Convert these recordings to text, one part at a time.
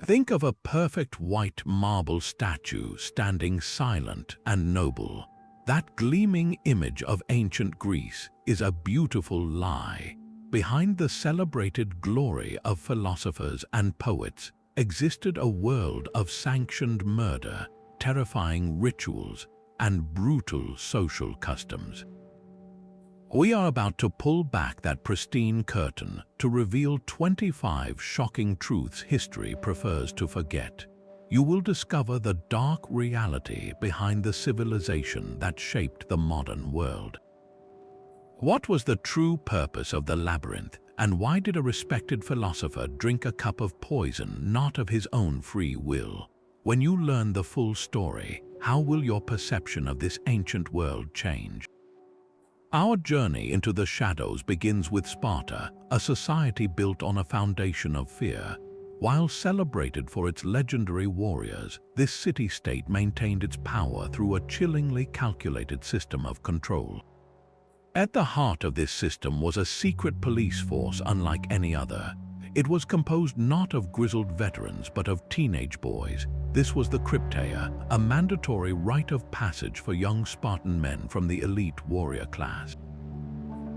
Think of a perfect white marble statue standing silent and noble. That gleaming image of ancient Greece is a beautiful lie. Behind the celebrated glory of philosophers and poets existed a world of sanctioned murder, terrifying rituals, and brutal social customs. We are about to pull back that pristine curtain to reveal 25 shocking truths history prefers to forget. You will discover the dark reality behind the civilization that shaped the modern world. What was the true purpose of the labyrinth, and why did a respected philosopher drink a cup of poison not of his own free will? When you learn the full story, how will your perception of this ancient world change? Our journey into the shadows begins with Sparta, a society built on a foundation of fear. While celebrated for its legendary warriors, this city-state maintained its power through a chillingly calculated system of control. At the heart of this system was a secret police force unlike any other. It was composed not of grizzled veterans but of teenage boys. This was the Crypteia, a mandatory rite of passage for young Spartan men from the elite warrior class.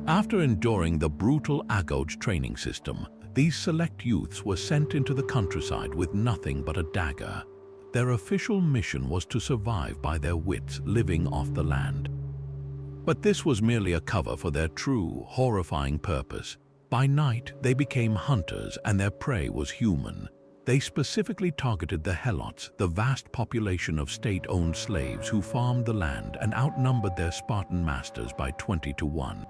After enduring the brutal agoge training system, these select youths were sent into the countryside with nothing but a dagger. Their official mission was to survive by their wits living off the land. But this was merely a cover for their true, horrifying purpose. By night, they became hunters and their prey was human. They specifically targeted the helots, the vast population of state-owned slaves who farmed the land and outnumbered their Spartan masters by 20 to 1.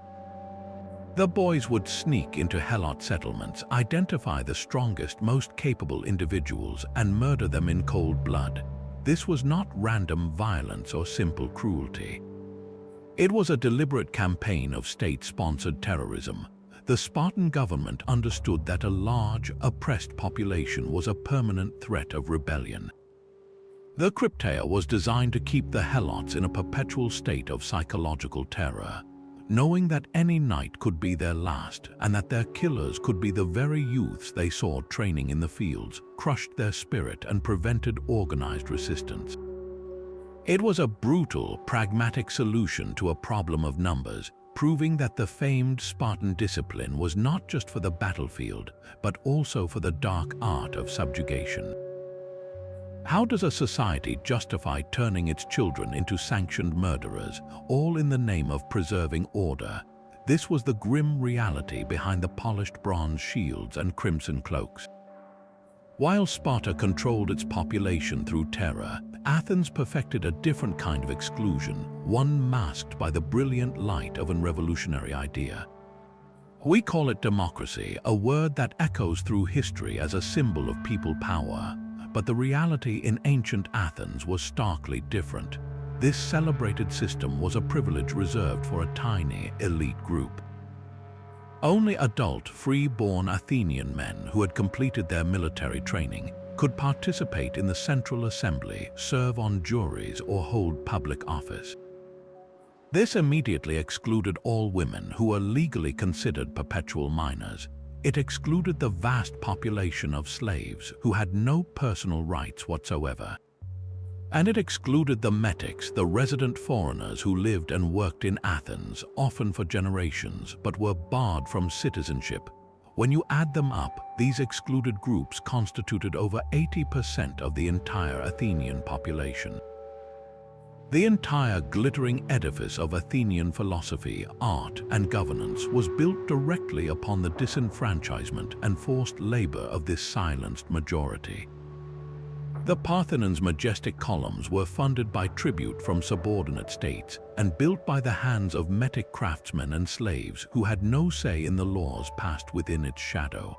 The boys would sneak into helot settlements, identify the strongest, most capable individuals, and murder them in cold blood. This was not random violence or simple cruelty. It was a deliberate campaign of state-sponsored terrorism. The Spartan government understood that a large, oppressed population was a permanent threat of rebellion. The Crypteia was designed to keep the helots in a perpetual state of psychological terror, knowing that any night could be their last and that their killers could be the very youths they saw training in the fields, crushed their spirit and prevented organized resistance. It was a brutal, pragmatic solution to a problem of numbers, proving that the famed Spartan discipline was not just for the battlefield, but also for the dark art of subjugation. How does a society justify turning its children into sanctioned murderers, all in the name of preserving order? This was the grim reality behind the polished bronze shields and crimson cloaks. While Sparta controlled its population through terror, Athens perfected a different kind of exclusion, one masked by the brilliant light of a revolutionary idea. We call it democracy, a word that echoes through history as a symbol of people power. But the reality in ancient Athens was starkly different. This celebrated system was a privilege reserved for a tiny, elite group. Only adult, free-born Athenian men who had completed their military training could participate in the Central Assembly, serve on juries, or hold public office. This immediately excluded all women who were legally considered perpetual minors. It excluded the vast population of slaves who had no personal rights whatsoever. And it excluded the metics, the resident foreigners who lived and worked in Athens, often for generations, but were barred from citizenship. When you add them up, these excluded groups constituted over 80% of the entire Athenian population. The entire glittering edifice of Athenian philosophy, art, and governance was built directly upon the disenfranchisement and forced labor of this silenced majority. The Parthenon's majestic columns were funded by tribute from subordinate states and built by the hands of metic craftsmen and slaves who had no say in the laws passed within its shadow.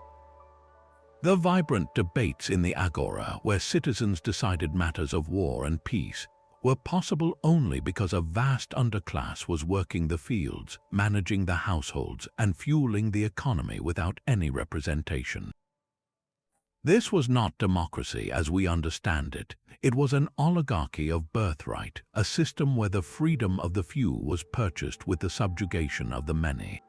The vibrant debates in the agora, where citizens decided matters of war and peace, were possible only because a vast underclass was working the fields, managing the households, and fueling the economy without any representation. This was not democracy as we understand it. It was an oligarchy of birthright, a system where the freedom of the few was purchased with the subjugation of the many.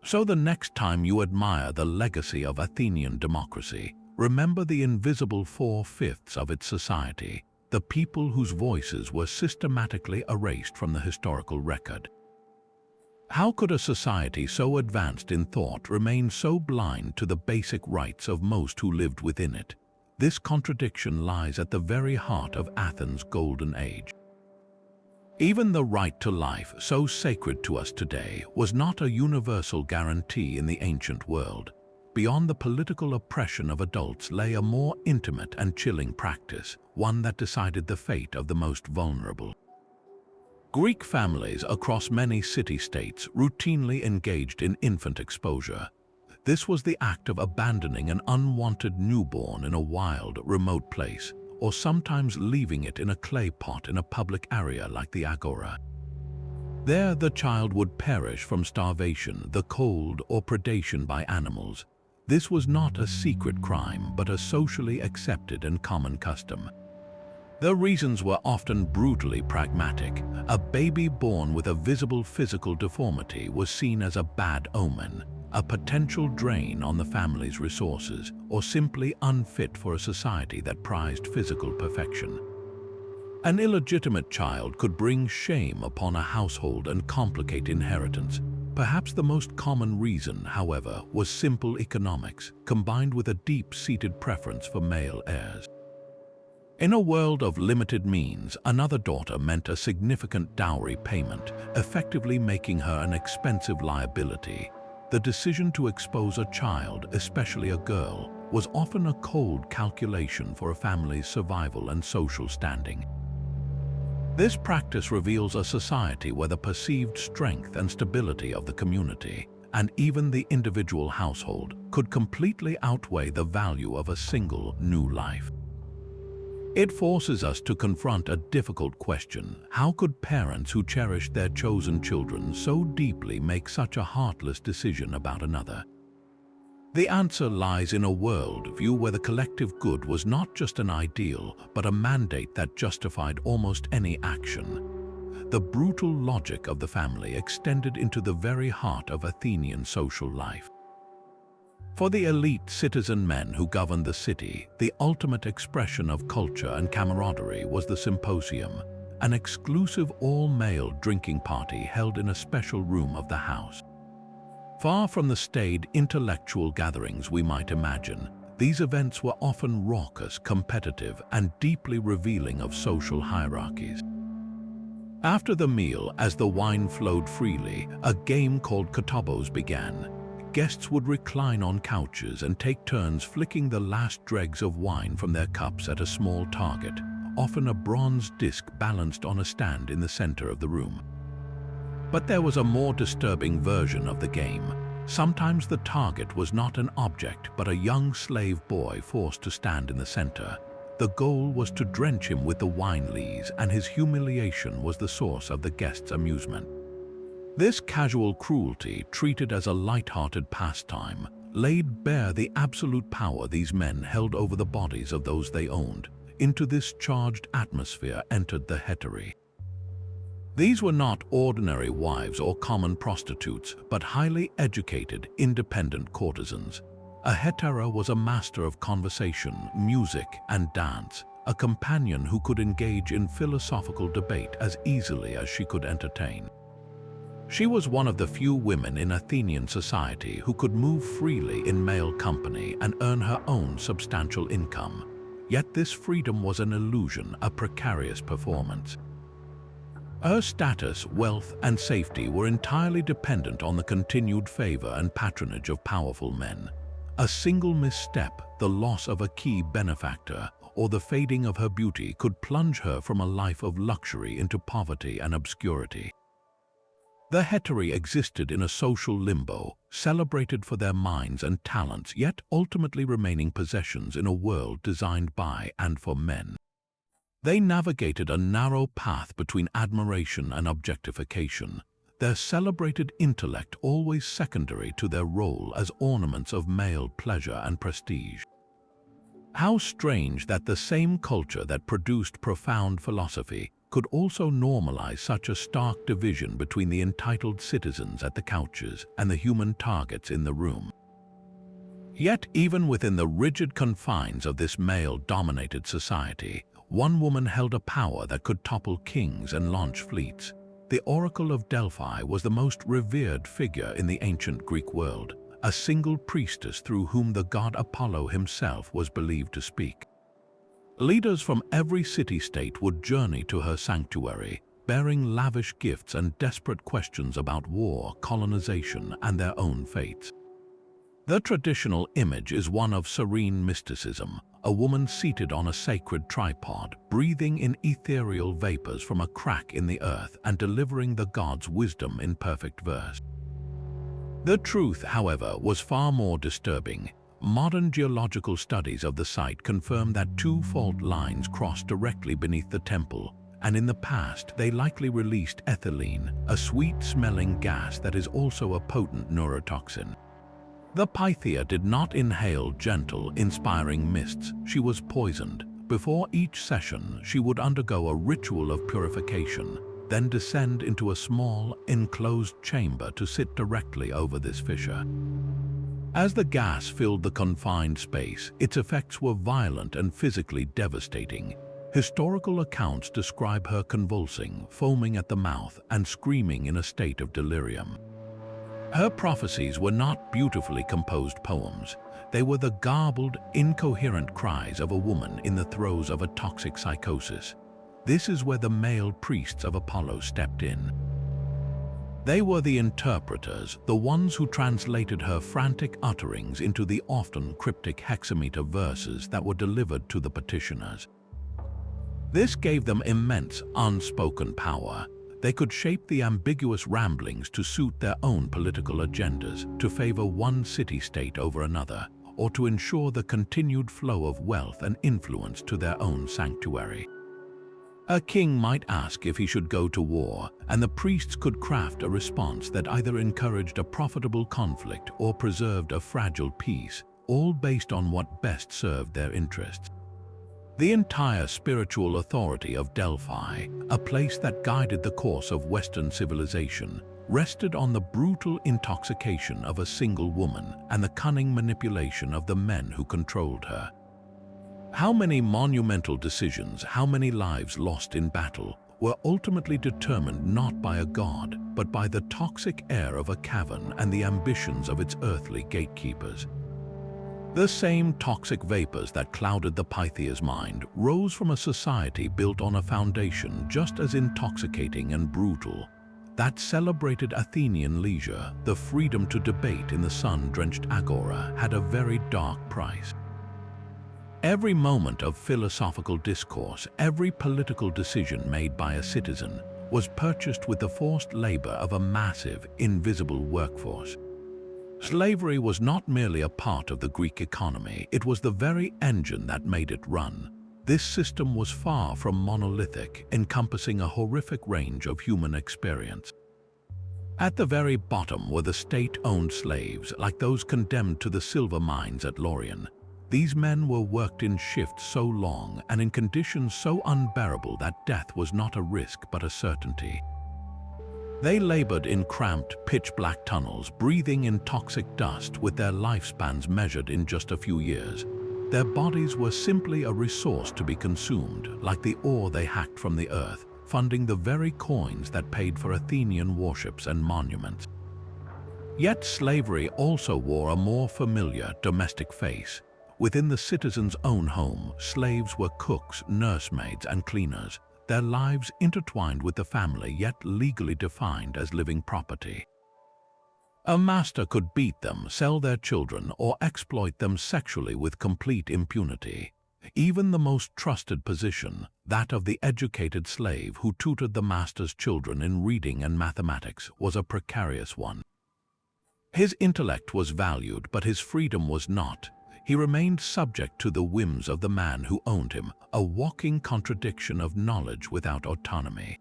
So the next time you admire the legacy of Athenian democracy, remember the invisible 4/5 of its society, the people whose voices were systematically erased from the historical record. How could a society so advanced in thought remain so blind to the basic rights of most who lived within it? This contradiction lies at the very heart of Athens' golden age. Even the right to life, so sacred to us today, was not a universal guarantee in the ancient world. Beyond the political oppression of adults lay a more intimate and chilling practice, one that decided the fate of the most vulnerable. Greek families across many city-states routinely engaged in infant exposure. This was the act of abandoning an unwanted newborn in a wild, remote place, or sometimes leaving it in a clay pot in a public area like the agora. There, the child would perish from starvation, the cold, or predation by animals. This was not a secret crime, but a socially accepted and common custom. The reasons were often brutally pragmatic. A baby born with a visible physical deformity was seen as a bad omen, a potential drain on the family's resources, or simply unfit for a society that prized physical perfection. An illegitimate child could bring shame upon a household and complicate inheritance. Perhaps the most common reason, however, was simple economics, combined with a deep-seated preference for male heirs. In a world of limited means, another daughter meant a significant dowry payment, effectively making her an expensive liability. The decision to expose a child, especially a girl, was often a cold calculation for a family's survival and social standing. This practice reveals a society where the perceived strength and stability of the community, and even the individual household, could completely outweigh the value of a single new life. It forces us to confront a difficult question. How could parents who cherished their chosen children so deeply make such a heartless decision about another? The answer lies in a worldview where the collective good was not just an ideal, but a mandate that justified almost any action. The brutal logic of the family extended into the very heart of Athenian social life. For the elite citizen men who governed the city, the ultimate expression of culture and camaraderie was the Symposium, an exclusive all-male drinking party held in a special room of the house. Far from the staid intellectual gatherings we might imagine, these events were often raucous, competitive, and deeply revealing of social hierarchies. After the meal, as the wine flowed freely, a game called katobos began. Guests would recline on couches and take turns flicking the last dregs of wine from their cups at a small target, often a bronze disc balanced on a stand in the center of the room. But there was a more disturbing version of the game. Sometimes the target was not an object, but a young slave boy forced to stand in the center. The goal was to drench him with the wine lees, and his humiliation was the source of the guests' amusement. This casual cruelty, treated as a light-hearted pastime, laid bare the absolute power these men held over the bodies of those they owned. Into this charged atmosphere entered the heterae. These were not ordinary wives or common prostitutes, but highly educated, independent courtesans. A hetera was a master of conversation, music, and dance, a companion who could engage in philosophical debate as easily as she could entertain. She was one of the few women in Athenian society who could move freely in male company and earn her own substantial income. Yet this freedom was an illusion, a precarious performance. Her status, wealth, and safety were entirely dependent on the continued favor and patronage of powerful men. A single misstep, the loss of a key benefactor, or the fading of her beauty could plunge her from a life of luxury into poverty and obscurity. The heterae existed in a social limbo, celebrated for their minds and talents, yet ultimately remaining possessions in a world designed by and for men. They navigated a narrow path between admiration and objectification, their celebrated intellect always secondary to their role as ornaments of male pleasure and prestige. How strange that the same culture that produced profound philosophy could also normalize such a stark division between the entitled citizens at the couches and the human targets in the room. Yet even within the rigid confines of this male-dominated society, one woman held a power that could topple kings and launch fleets. The Oracle of Delphi was the most revered figure in the ancient Greek world, a single priestess through whom the god Apollo himself was believed to speak. Leaders from every city-state would journey to her sanctuary, bearing lavish gifts and desperate questions about war, colonization, and their own fates. The traditional image is one of serene mysticism, a woman seated on a sacred tripod, breathing in ethereal vapors from a crack in the earth and delivering the gods' wisdom in perfect verse. The truth, however, was far more disturbing. Modern geological studies of the site confirm that two fault lines cross directly beneath the temple, and in the past they likely released ethylene, a sweet-smelling gas that is also a potent neurotoxin. The Pythia did not inhale gentle, inspiring mists. She was poisoned. Before each session, she would undergo a ritual of purification, then descend into a small, enclosed chamber to sit directly over this fissure. As the gas filled the confined space, its effects were violent and physically devastating. Historical accounts describe her convulsing, foaming at the mouth, and screaming in a state of delirium. Her prophecies were not beautifully composed poems. They were the garbled, incoherent cries of a woman in the throes of a toxic psychosis. This is where the male priests of Apollo stepped in. They were the interpreters, the ones who translated her frantic utterings into the often cryptic hexameter verses that were delivered to the petitioners. This gave them immense, unspoken power. They could shape the ambiguous ramblings to suit their own political agendas, to favor one city-state over another, or to ensure the continued flow of wealth and influence to their own sanctuary. A king might ask if he should go to war, and the priests could craft a response that either encouraged a profitable conflict or preserved a fragile peace, all based on what best served their interests. The entire spiritual authority of Delphi, a place that guided the course of Western civilization, rested on the brutal intoxication of a single woman and the cunning manipulation of the men who controlled her. How many monumental decisions, how many lives lost in battle, were ultimately determined not by a god, but by the toxic air of a cavern and the ambitions of its earthly gatekeepers. The same toxic vapors that clouded the Pythia's mind rose from a society built on a foundation just as intoxicating and brutal, that celebrated Athenian leisure. The freedom to debate in the sun-drenched agora had a very dark price. Every moment of philosophical discourse, every political decision made by a citizen, was purchased with the forced labor of a massive, invisible workforce. Slavery was not merely a part of the Greek economy, it was the very engine that made it run. This system was far from monolithic, encompassing a horrific range of human experience. At the very bottom were the state-owned slaves, like those condemned to the silver mines at Lorien. These men were worked in shifts so long and in conditions so unbearable that death was not a risk but a certainty. They labored in cramped, pitch-black tunnels, breathing in toxic dust with their lifespans measured in just a few years. Their bodies were simply a resource to be consumed, like the ore they hacked from the earth, funding the very coins that paid for Athenian warships and monuments. Yet slavery also wore a more familiar, domestic face. Within the citizen's own home, slaves were cooks, nursemaids, and cleaners, their lives intertwined with the family yet legally defined as living property. A master could beat them, sell their children, or exploit them sexually with complete impunity. Even the most trusted position, that of the educated slave who tutored the master's children in reading and mathematics, was a precarious one. His intellect was valued, but his freedom was not. He remained subject to the whims of the man who owned him, a walking contradiction of knowledge without autonomy.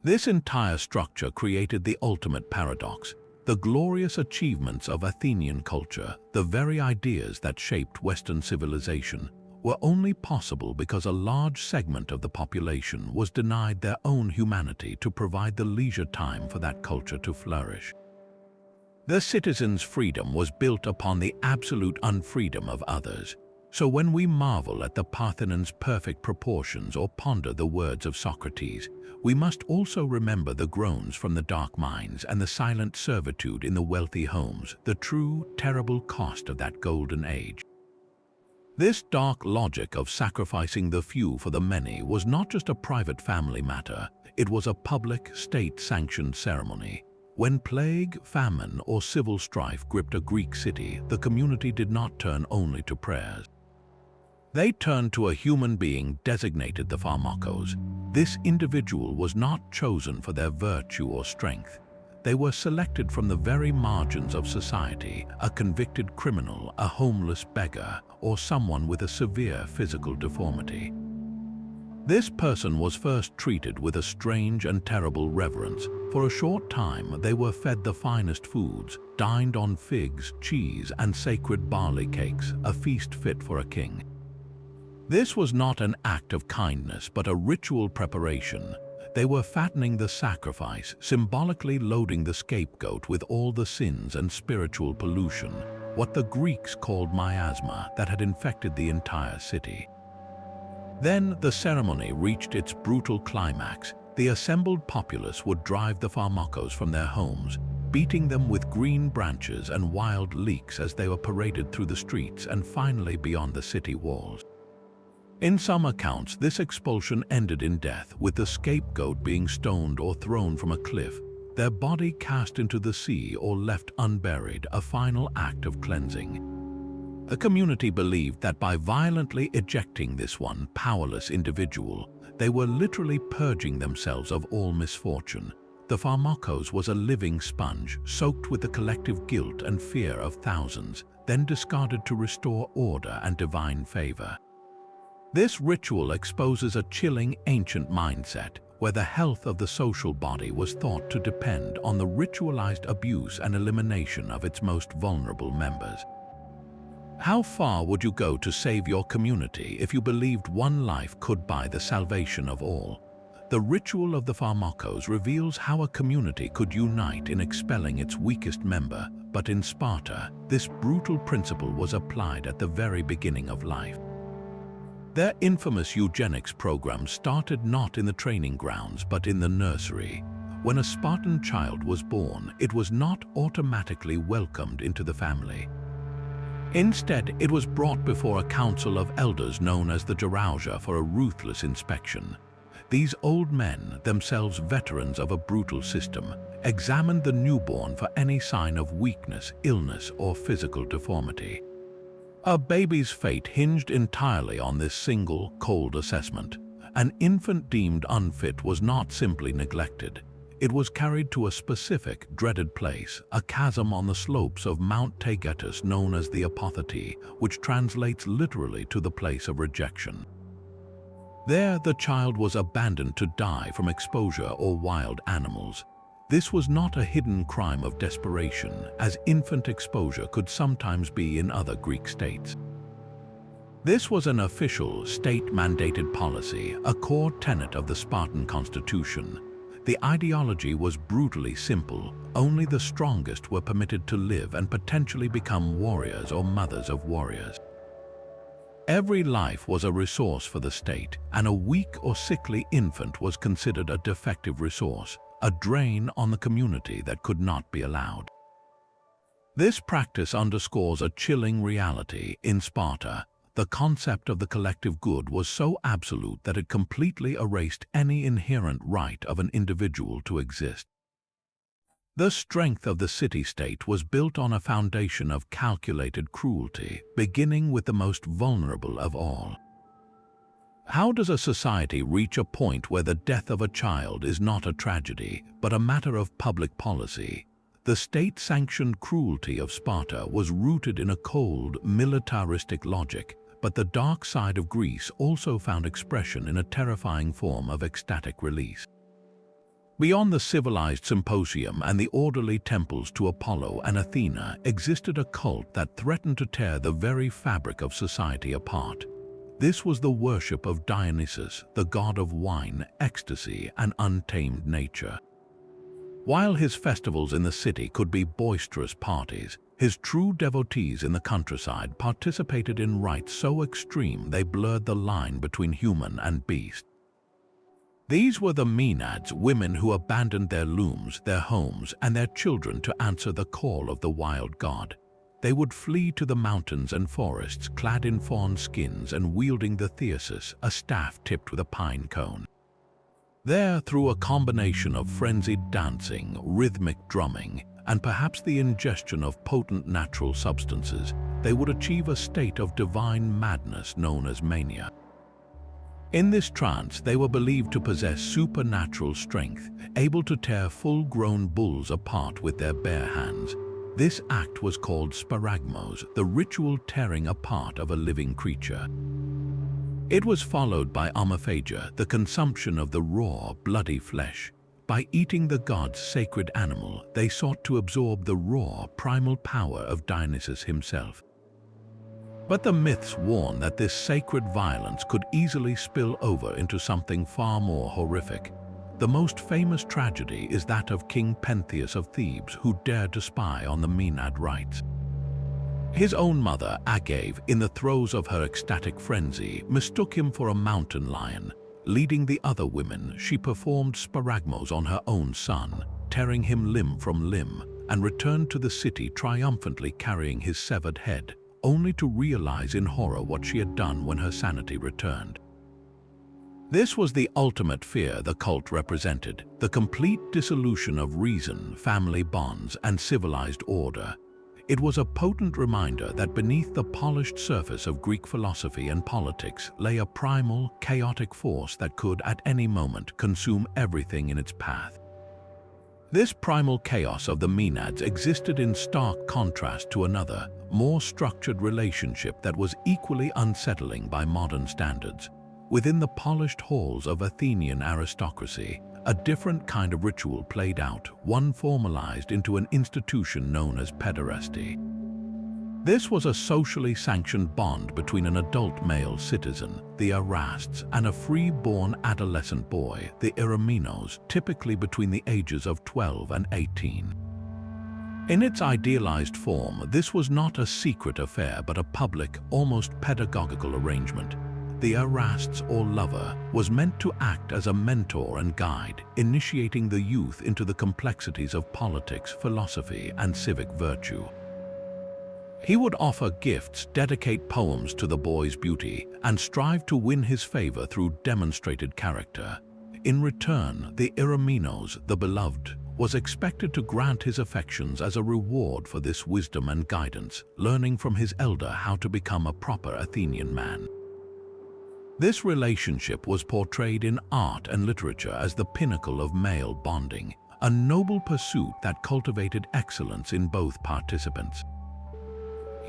This entire structure created the ultimate paradox. The glorious achievements of Athenian culture, the very ideas that shaped Western civilization, were only possible because a large segment of the population was denied their own humanity to provide the leisure time for that culture to flourish. The citizens' freedom was built upon the absolute unfreedom of others. So when we marvel at the Parthenon's perfect proportions or ponder the words of Socrates, we must also remember the groans from the dark mines and the silent servitude in the wealthy homes, the true, terrible cost of that golden age. This dark logic of sacrificing the few for the many was not just a private family matter, it was a public, state-sanctioned ceremony. When plague, famine, or civil strife gripped a Greek city, the community did not turn only to prayers. They turned to a human being designated the Pharmakos. This individual was not chosen for their virtue or strength. They were selected from the very margins of society, a convicted criminal, a homeless beggar, or someone with a severe physical deformity. This person was first treated with a strange and terrible reverence. For a short time, they were fed the finest foods, dined on figs, cheese, and sacred barley cakes, a feast fit for a king. This was not an act of kindness, but a ritual preparation. They were fattening the sacrifice, symbolically loading the scapegoat with all the sins and spiritual pollution, what the Greeks called miasma, that had infected the entire city. Then the ceremony reached its brutal climax. The assembled populace would drive the Pharmakos from their homes, beating them with green branches and wild leeks as they were paraded through the streets and finally beyond the city walls. In some accounts, this expulsion ended in death, with the scapegoat being stoned or thrown from a cliff, their body cast into the sea or left unburied, a final act of cleansing. The community believed that by violently ejecting this one powerless individual, they were literally purging themselves of all misfortune. The Pharmakos was a living sponge, soaked with the collective guilt and fear of thousands, then discarded to restore order and divine favor. This ritual exposes a chilling ancient mindset, where the health of the social body was thought to depend on the ritualized abuse and elimination of its most vulnerable members. How far would you go to save your community if you believed one life could buy the salvation of all? The ritual of the Pharmakos reveals how a community could unite in expelling its weakest member, but in Sparta, this brutal principle was applied at the very beginning of life. Their infamous eugenics program started not in the training grounds but in the nursery. When a Spartan child was born, it was not automatically welcomed into the family. Instead, it was brought before a council of elders known as the Gerousia for a ruthless inspection. These old men, themselves veterans of a brutal system, examined the newborn for any sign of weakness, illness, or physical deformity. A baby's fate hinged entirely on this single, cold assessment. An infant deemed unfit was not simply neglected. It was carried to a specific, dreaded place, a chasm on the slopes of Mount Taygetus known as the Apothete, which translates literally to the place of rejection. There, the child was abandoned to die from exposure or wild animals. This was not a hidden crime of desperation, as infant exposure could sometimes be in other Greek states. This was an official, state-mandated policy, a core tenet of the Spartan constitution. The ideology was brutally simple. Only the strongest were permitted to live and potentially become warriors or mothers of warriors. Every life was a resource for the state, and a weak or sickly infant was considered a defective resource, a drain on the community that could not be allowed. This practice underscores a chilling reality. In Sparta, the concept of the collective good was so absolute that it completely erased any inherent right of an individual to exist. The strength of the city-state was built on a foundation of calculated cruelty, beginning with the most vulnerable of all. How does a society reach a point where the death of a child is not a tragedy, but a matter of public policy? The state-sanctioned cruelty of Sparta was rooted in a cold, militaristic logic, but the dark side of Greece also found expression in a terrifying form of ecstatic release. Beyond the civilized symposium and the orderly temples to Apollo and Athena existed a cult that threatened to tear the very fabric of society apart. This was the worship of Dionysius, the god of wine, ecstasy, and untamed nature. While his festivals in the city could be boisterous parties, his true devotees in the countryside participated in rites so extreme they blurred the line between human and beast. These were the Maenads, women who abandoned their looms, their homes, and their children to answer the call of the wild god. They would flee to the mountains and forests, clad in fawn skins and wielding the thesis, a staff tipped with a pine cone. There, through a combination of frenzied dancing, rhythmic drumming, and perhaps the ingestion of potent natural substances, they would achieve a state of divine madness known as mania. In this trance, they were believed to possess supernatural strength, able to tear full-grown bulls apart with their bare hands. This act was called sparagmos, the ritual tearing apart of a living creature. It was followed by omophagia, the consumption of the raw, bloody flesh. By eating the god's sacred animal, they sought to absorb the raw, primal power of Dionysus himself. But the myths warn that this sacred violence could easily spill over into something far more horrific. The most famous tragedy is that of King Pentheus of Thebes, who dared to spy on the Maenad rites. His own mother, Agave, in the throes of her ecstatic frenzy, mistook him for a mountain lion. Leading the other women, she performed sparagmos on her own son, tearing him limb from limb, and returned to the city triumphantly carrying his severed head, only to realize in horror what she had done when her sanity returned. This was the ultimate fear the cult represented, the complete dissolution of reason, family bonds, and civilized order. It was a potent reminder that beneath the polished surface of Greek philosophy and politics lay a primal, chaotic force that could, at any moment, consume everything in its path. This primal chaos of the Maenads existed in stark contrast to another, more structured relationship that was equally unsettling by modern standards. Within the polished halls of Athenian aristocracy, a different kind of ritual played out, one formalized into an institution known as pederasty. This was a socially sanctioned bond between an adult male citizen, the Erastes, and a free-born adolescent boy, the Eromenos, typically between the ages of 12 and 18. In its idealized form, this was not a secret affair but a public, almost pedagogical arrangement. The Erastes, or lover, was meant to act as a mentor and guide, initiating the youth into the complexities of politics, philosophy, and civic virtue. He would offer gifts, dedicate poems to the boy's beauty, and strive to win his favor through demonstrated character. In return, the Eromenos, the beloved, was expected to grant his affections as a reward for this wisdom and guidance, learning from his elder how to become a proper Athenian man. This relationship was portrayed in art and literature as the pinnacle of male bonding, a noble pursuit that cultivated excellence in both participants.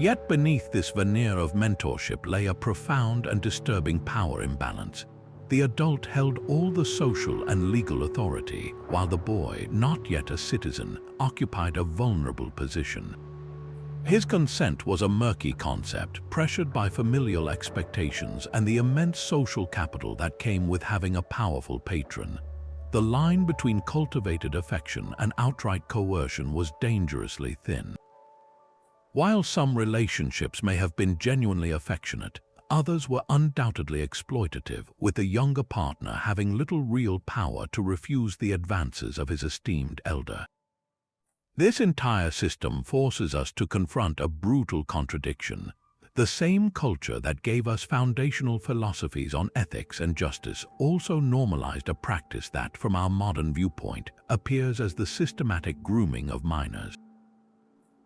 Yet beneath this veneer of mentorship lay a profound and disturbing power imbalance. The adult held all the social and legal authority, while the boy, not yet a citizen, occupied a vulnerable position. His consent was a murky concept, pressured by familial expectations and the immense social capital that came with having a powerful patron. The line between cultivated affection and outright coercion was dangerously thin. While some relationships may have been genuinely affectionate, others were undoubtedly exploitative, with the younger partner having little real power to refuse the advances of his esteemed elder. This entire system forces us to confront a brutal contradiction. The same culture that gave us foundational philosophies on ethics and justice also normalized a practice that, from our modern viewpoint, appears as the systematic grooming of minors.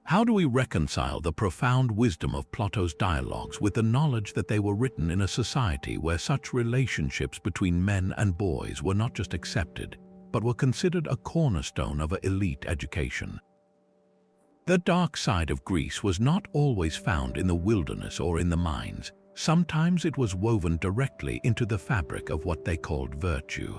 How do we reconcile the profound wisdom of Plato's dialogues with the knowledge that they were written in a society where such relationships between men and boys were not just accepted, but were considered a cornerstone of an elite education? The dark side of Greece was not always found in the wilderness or in the mines. Sometimes it was woven directly into the fabric of what they called virtue.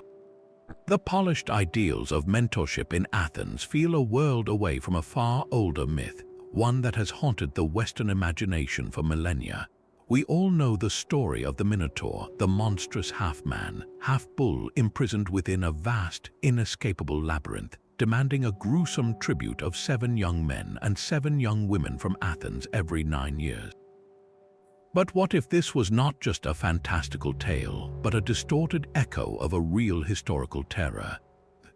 The polished ideals of mentorship in Athens feel a world away from a far older myth, one that has haunted the Western imagination for millennia. We all know the story of the Minotaur, the monstrous half-man, half-bull imprisoned within a vast, inescapable labyrinth. demanding a gruesome tribute of 7 young men and 7 young women from Athens every 9 years. But what if this was not just a fantastical tale, but a distorted echo of a real historical terror?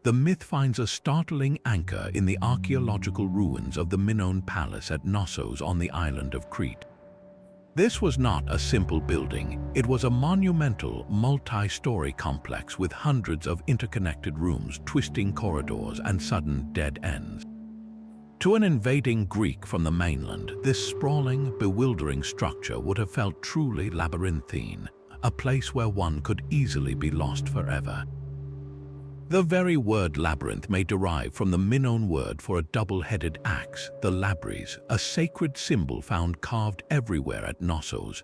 The myth finds a startling anchor in the archaeological ruins of the Minoan palace at Knossos on the island of Crete. This was not a simple building, it was a monumental, multi-story complex with hundreds of interconnected rooms, twisting corridors, and sudden dead ends. To an invading Greek from the mainland, this sprawling, bewildering structure would have felt truly labyrinthine, a place where one could easily be lost forever. The very word labyrinth may derive from the Minoan word for a double-headed axe, the labris, a sacred symbol found carved everywhere at Knossos.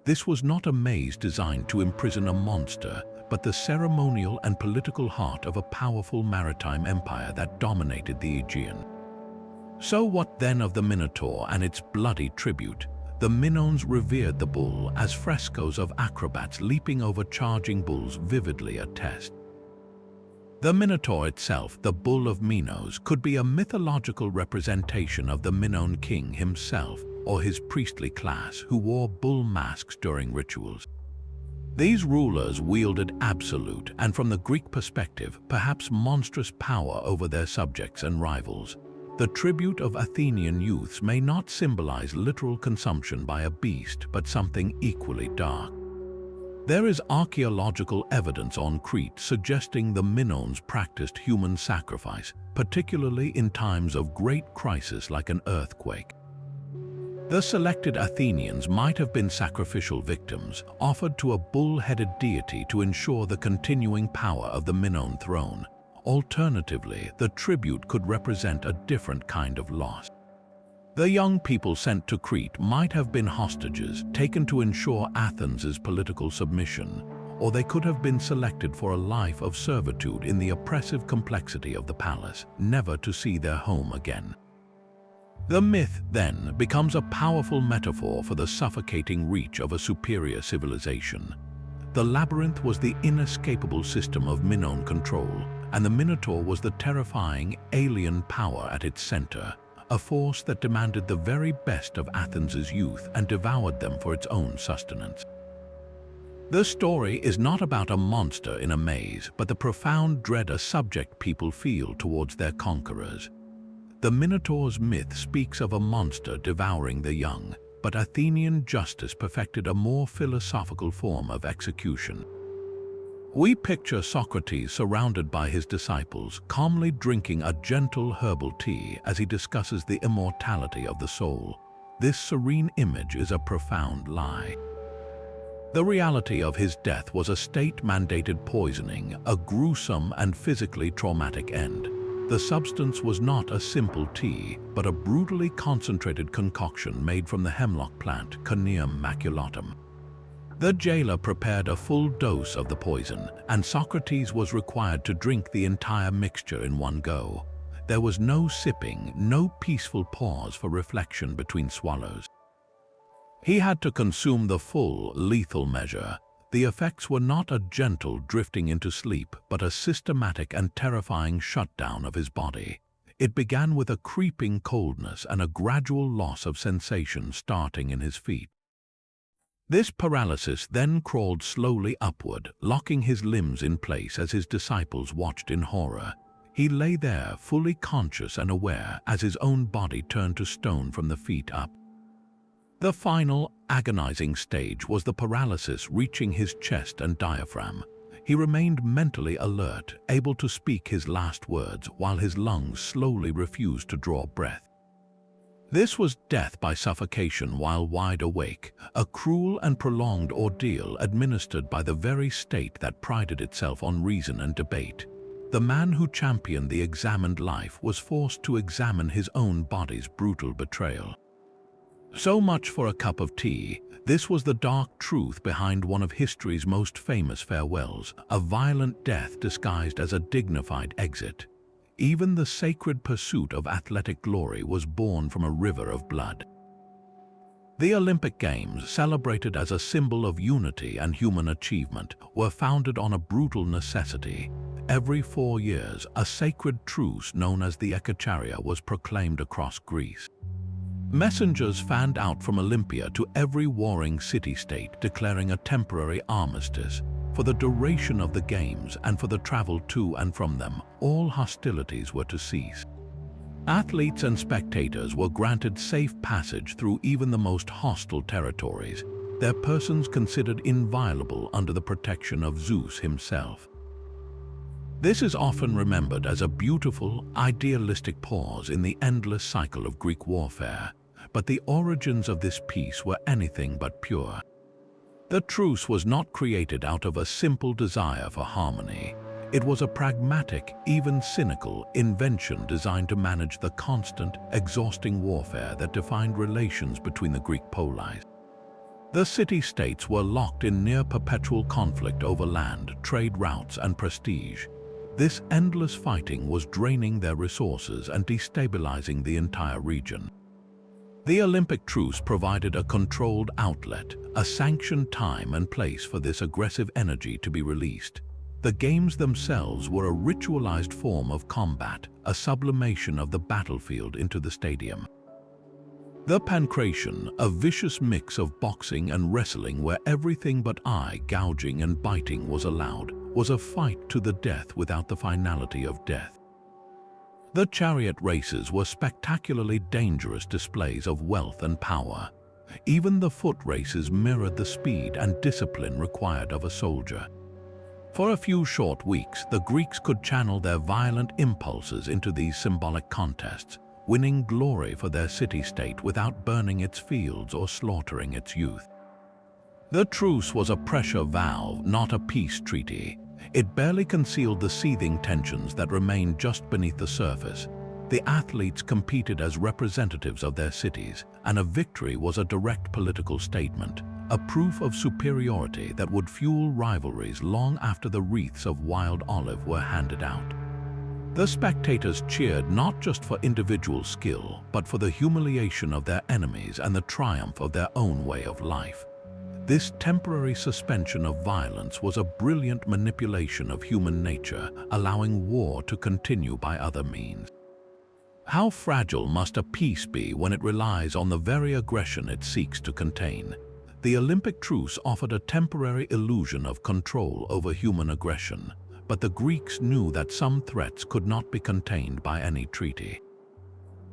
This was not a maze designed to imprison a monster, but the ceremonial and political heart of a powerful maritime empire that dominated the Aegean. So what then of the Minotaur and its bloody tribute? The Minoans revered the bull, as frescoes of acrobats leaping over charging bulls vividly attest. The Minotaur itself, the bull of Minos, could be a mythological representation of the Minoan king himself or his priestly class who wore bull masks during rituals. These rulers wielded absolute and, from the Greek perspective, perhaps monstrous power over their subjects and rivals. The tribute of Athenian youths may not symbolize literal consumption by a beast, but something equally dark. There is archaeological evidence on Crete suggesting the Minoans practiced human sacrifice, particularly in times of great crisis like an earthquake. The selected Athenians might have been sacrificial victims, offered to a bull-headed deity to ensure the continuing power of the Minoan throne. Alternatively, the tribute could represent a different kind of loss. The young people sent to Crete might have been hostages, taken to ensure Athens' political submission, or they could have been selected for a life of servitude in the oppressive complexity of the palace, never to see their home again. The myth, then, becomes a powerful metaphor for the suffocating reach of a superior civilization. The labyrinth was the inescapable system of Minoan control, and the Minotaur was the terrifying, alien power at its center, a force that demanded the very best of Athens' youth and devoured them for its own sustenance. The story is not about a monster in a maze, but the profound dread a subject people feel towards their conquerors. The Minotaur's myth speaks of a monster devouring the young, but Athenian justice perfected a more philosophical form of execution. We picture Socrates surrounded by his disciples, calmly drinking a gentle herbal tea as he discusses the immortality of the soul. This serene image is a profound lie. The reality of his death was a state-mandated poisoning, a gruesome and physically traumatic end. The substance was not a simple tea, but a brutally concentrated concoction made from the hemlock plant, Conium maculatum. The jailer prepared a full dose of the poison, and Socrates was required to drink the entire mixture in one go. There was no sipping, no peaceful pause for reflection between swallows. He had to consume the full, lethal measure. The effects were not a gentle drifting into sleep, but a systematic and terrifying shutdown of his body. It began with a creeping coldness and a gradual loss of sensation starting in his feet. This paralysis then crawled slowly upward, locking his limbs in place as his disciples watched in horror. He lay there, fully conscious and aware, as his own body turned to stone from the feet up. The final, agonizing stage was the paralysis reaching his chest and diaphragm. He remained mentally alert, able to speak his last words while his lungs slowly refused to draw breath. This was death by suffocation while wide awake, a cruel and prolonged ordeal administered by the very state that prided itself on reason and debate. The man who championed the examined life was forced to examine his own body's brutal betrayal. So much for a cup of tea. This was the dark truth behind one of history's most famous farewells, a violent death disguised as a dignified exit. Even the sacred pursuit of athletic glory was born from a river of blood. The Olympic Games, celebrated as a symbol of unity and human achievement, were founded on a brutal necessity. every 4 years, a sacred truce known as the Ekacharia was proclaimed across Greece. Messengers fanned out from Olympia to every warring city-state, declaring a temporary armistice. For the duration of the games and for the travel to and from them, all hostilities were to cease. Athletes and spectators were granted safe passage through even the most hostile territories, their persons considered inviolable under the protection of Zeus himself. This is often remembered as a beautiful, idealistic pause in the endless cycle of Greek warfare, but the origins of this peace were anything but pure. The truce was not created out of a simple desire for harmony. It was a pragmatic, even cynical, invention designed to manage the constant, exhausting warfare that defined relations between the Greek polis. The city-states were locked in near-perpetual conflict over land, trade routes, and prestige. This endless fighting was draining their resources and destabilizing the entire region. The Olympic truce provided a controlled outlet, a sanctioned time and place for this aggressive energy to be released. The games themselves were a ritualized form of combat, a sublimation of the battlefield into the stadium. The Pankration, a vicious mix of boxing and wrestling where everything but eye gouging and biting was allowed, was a fight to the death without the finality of death. The chariot races were spectacularly dangerous displays of wealth and power. Even the foot races mirrored the speed and discipline required of a soldier. For a few short weeks, the Greeks could channel their violent impulses into these symbolic contests, winning glory for their city-state without burning its fields or slaughtering its youth. The truce was a pressure valve, not a peace treaty. It barely concealed the seething tensions that remained just beneath the surface. The athletes competed as representatives of their cities, and a victory was a direct political statement, a proof of superiority that would fuel rivalries long after the wreaths of wild olive were handed out. The spectators cheered not just for individual skill, but for the humiliation of their enemies and the triumph of their own way of life. This temporary suspension of violence was a brilliant manipulation of human nature, allowing war to continue by other means. How fragile must a peace be when it relies on the very aggression it seeks to contain? The Olympic truce offered a temporary illusion of control over human aggression, but the Greeks knew that some threats could not be contained by any treaty.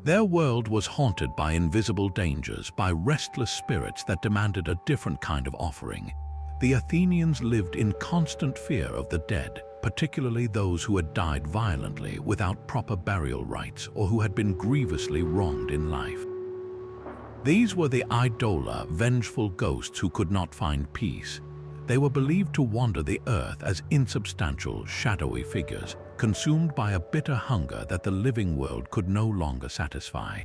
Their world was haunted by invisible dangers, by restless spirits that demanded a different kind of offering. The Athenians lived in constant fear of the dead, particularly those who had died violently without proper burial rites or who had been grievously wronged in life. These were the idola, vengeful ghosts who could not find peace. They were believed to wander the earth as insubstantial, shadowy figures, consumed by a bitter hunger that the living world could no longer satisfy.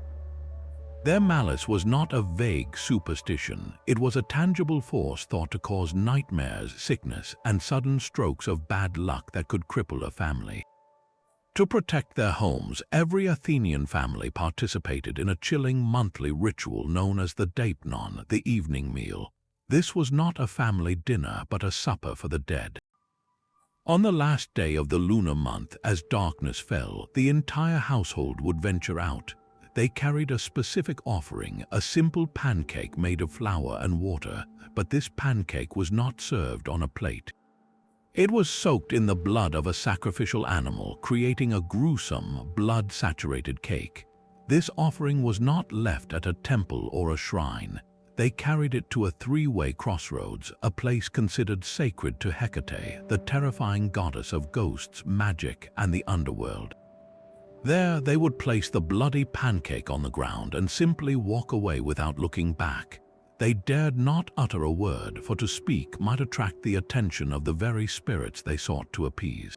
Their malice was not a vague superstition. It was a tangible force thought to cause nightmares, sickness, and sudden strokes of bad luck that could cripple a family. To protect their homes, every Athenian family participated in a chilling monthly ritual known as the Deipnon, the evening meal. This was not a family dinner, but a supper for the dead. On the last day of the lunar month, as darkness fell, the entire household would venture out. They carried a specific offering, a simple pancake made of flour and water, but this pancake was not served on a plate. It was soaked in the blood of a sacrificial animal, creating a gruesome, blood-saturated cake. This offering was not left at a temple or a shrine. They carried it to a three-way crossroads, a place considered sacred to Hecate, the terrifying goddess of ghosts, magic, and the underworld. There, they would place the bloody pancake on the ground and simply walk away without looking back. They dared not utter a word, for to speak might attract the attention of the very spirits they sought to appease.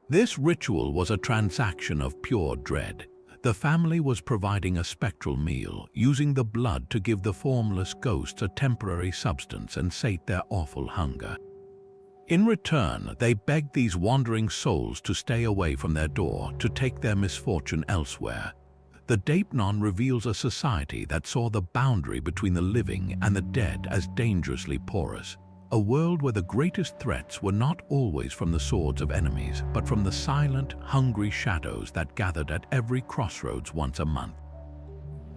This ritual was a transaction of pure dread. The family was providing a spectral meal, using the blood to give the formless ghosts a temporary substance and sate their awful hunger. In return, they begged these wandering souls to stay away from their door, to take their misfortune elsewhere. The Deipnon reveals a society that saw the boundary between the living and the dead as dangerously porous. a world where the greatest threats were not always from the swords of enemies, but from the silent, hungry shadows that gathered at every crossroads once a month.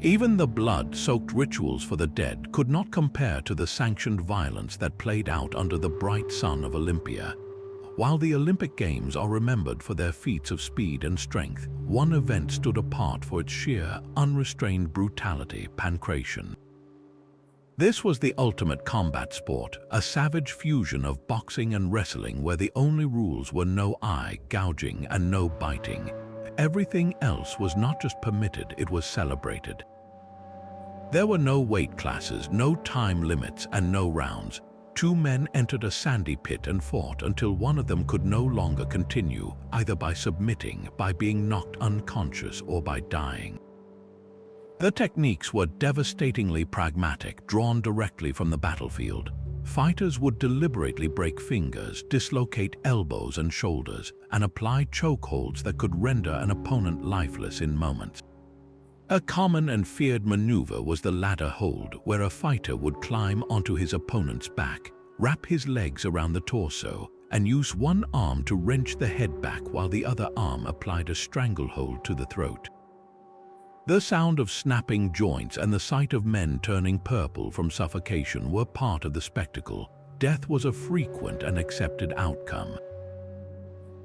Even the blood-soaked rituals for the dead could not compare to the sanctioned violence that played out under the bright sun of Olympia. While the Olympic Games are remembered for their feats of speed and strength, one event stood apart for its sheer, unrestrained brutality: Pankration. This was the ultimate combat sport, a savage fusion of boxing and wrestling where the only rules were no eye gouging and no biting. Everything else was not just permitted, it was celebrated. There were no weight classes, no time limits, and no rounds. Two men entered a sandy pit and fought until one of them could no longer continue, either by submitting, by being knocked unconscious, or by dying. The techniques were devastatingly pragmatic, drawn directly from the battlefield. Fighters would deliberately break fingers, dislocate elbows and shoulders, and apply chokeholds that could render an opponent lifeless in moments. A common and feared maneuver was the ladder hold, where a fighter would climb onto his opponent's back, wrap his legs around the torso, and use one arm to wrench the head back while the other arm applied a stranglehold to the throat. The sound of snapping joints and the sight of men turning purple from suffocation were part of the spectacle. Death was a frequent and accepted outcome.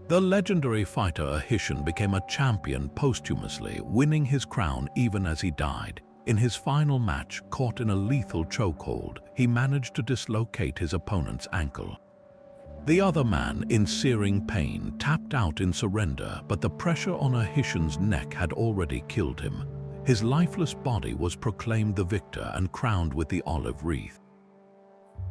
The legendary fighter Athenian became a champion posthumously, winning his crown even as he died. In his final match, caught in a lethal chokehold, he managed to dislocate his opponent's ankle. The other man, in searing pain, tapped out in surrender, but the pressure on Athenian's neck had already killed him. His lifeless body was proclaimed the victor and crowned with the olive wreath.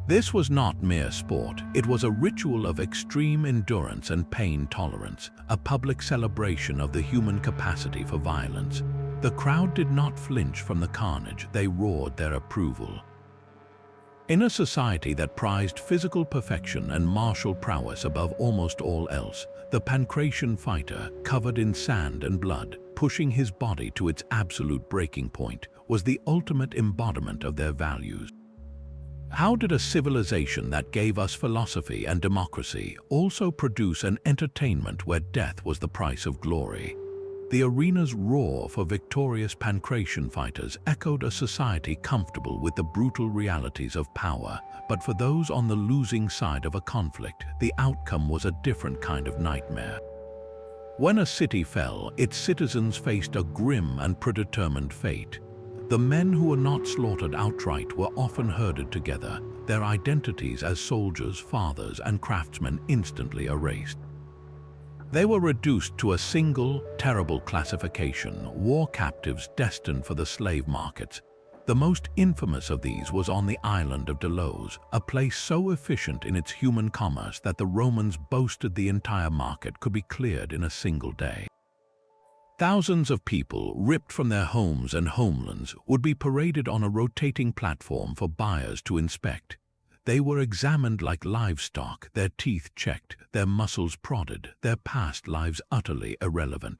This was not mere sport, it was a ritual of extreme endurance and pain tolerance, a public celebration of the human capacity for violence. The crowd did not flinch from the carnage, they roared their approval. In a society that prized physical perfection and martial prowess above almost all else, the Pankration fighter, covered in sand and blood, pushing his body to its absolute breaking point, was the ultimate embodiment of their values. How did a civilization that gave us philosophy and democracy also produce an entertainment where death was the price of glory? The arena's roar for victorious Pankration fighters echoed a society comfortable with the brutal realities of power, but for those on the losing side of a conflict, the outcome was a different kind of nightmare. When a city fell, its citizens faced a grim and predetermined fate. The men who were not slaughtered outright were often herded together, their identities as soldiers, fathers, and craftsmen instantly erased. They were reduced to a single, terrible classification: war captives destined for the slave markets. The most infamous of these was on the island of Delos, a place so efficient in its human commerce that the Romans boasted the entire market could be cleared in a single day. Thousands of people, ripped from their homes and homelands, would be paraded on a rotating platform for buyers to inspect. They were examined like livestock, their teeth checked, their muscles prodded, their past lives utterly irrelevant.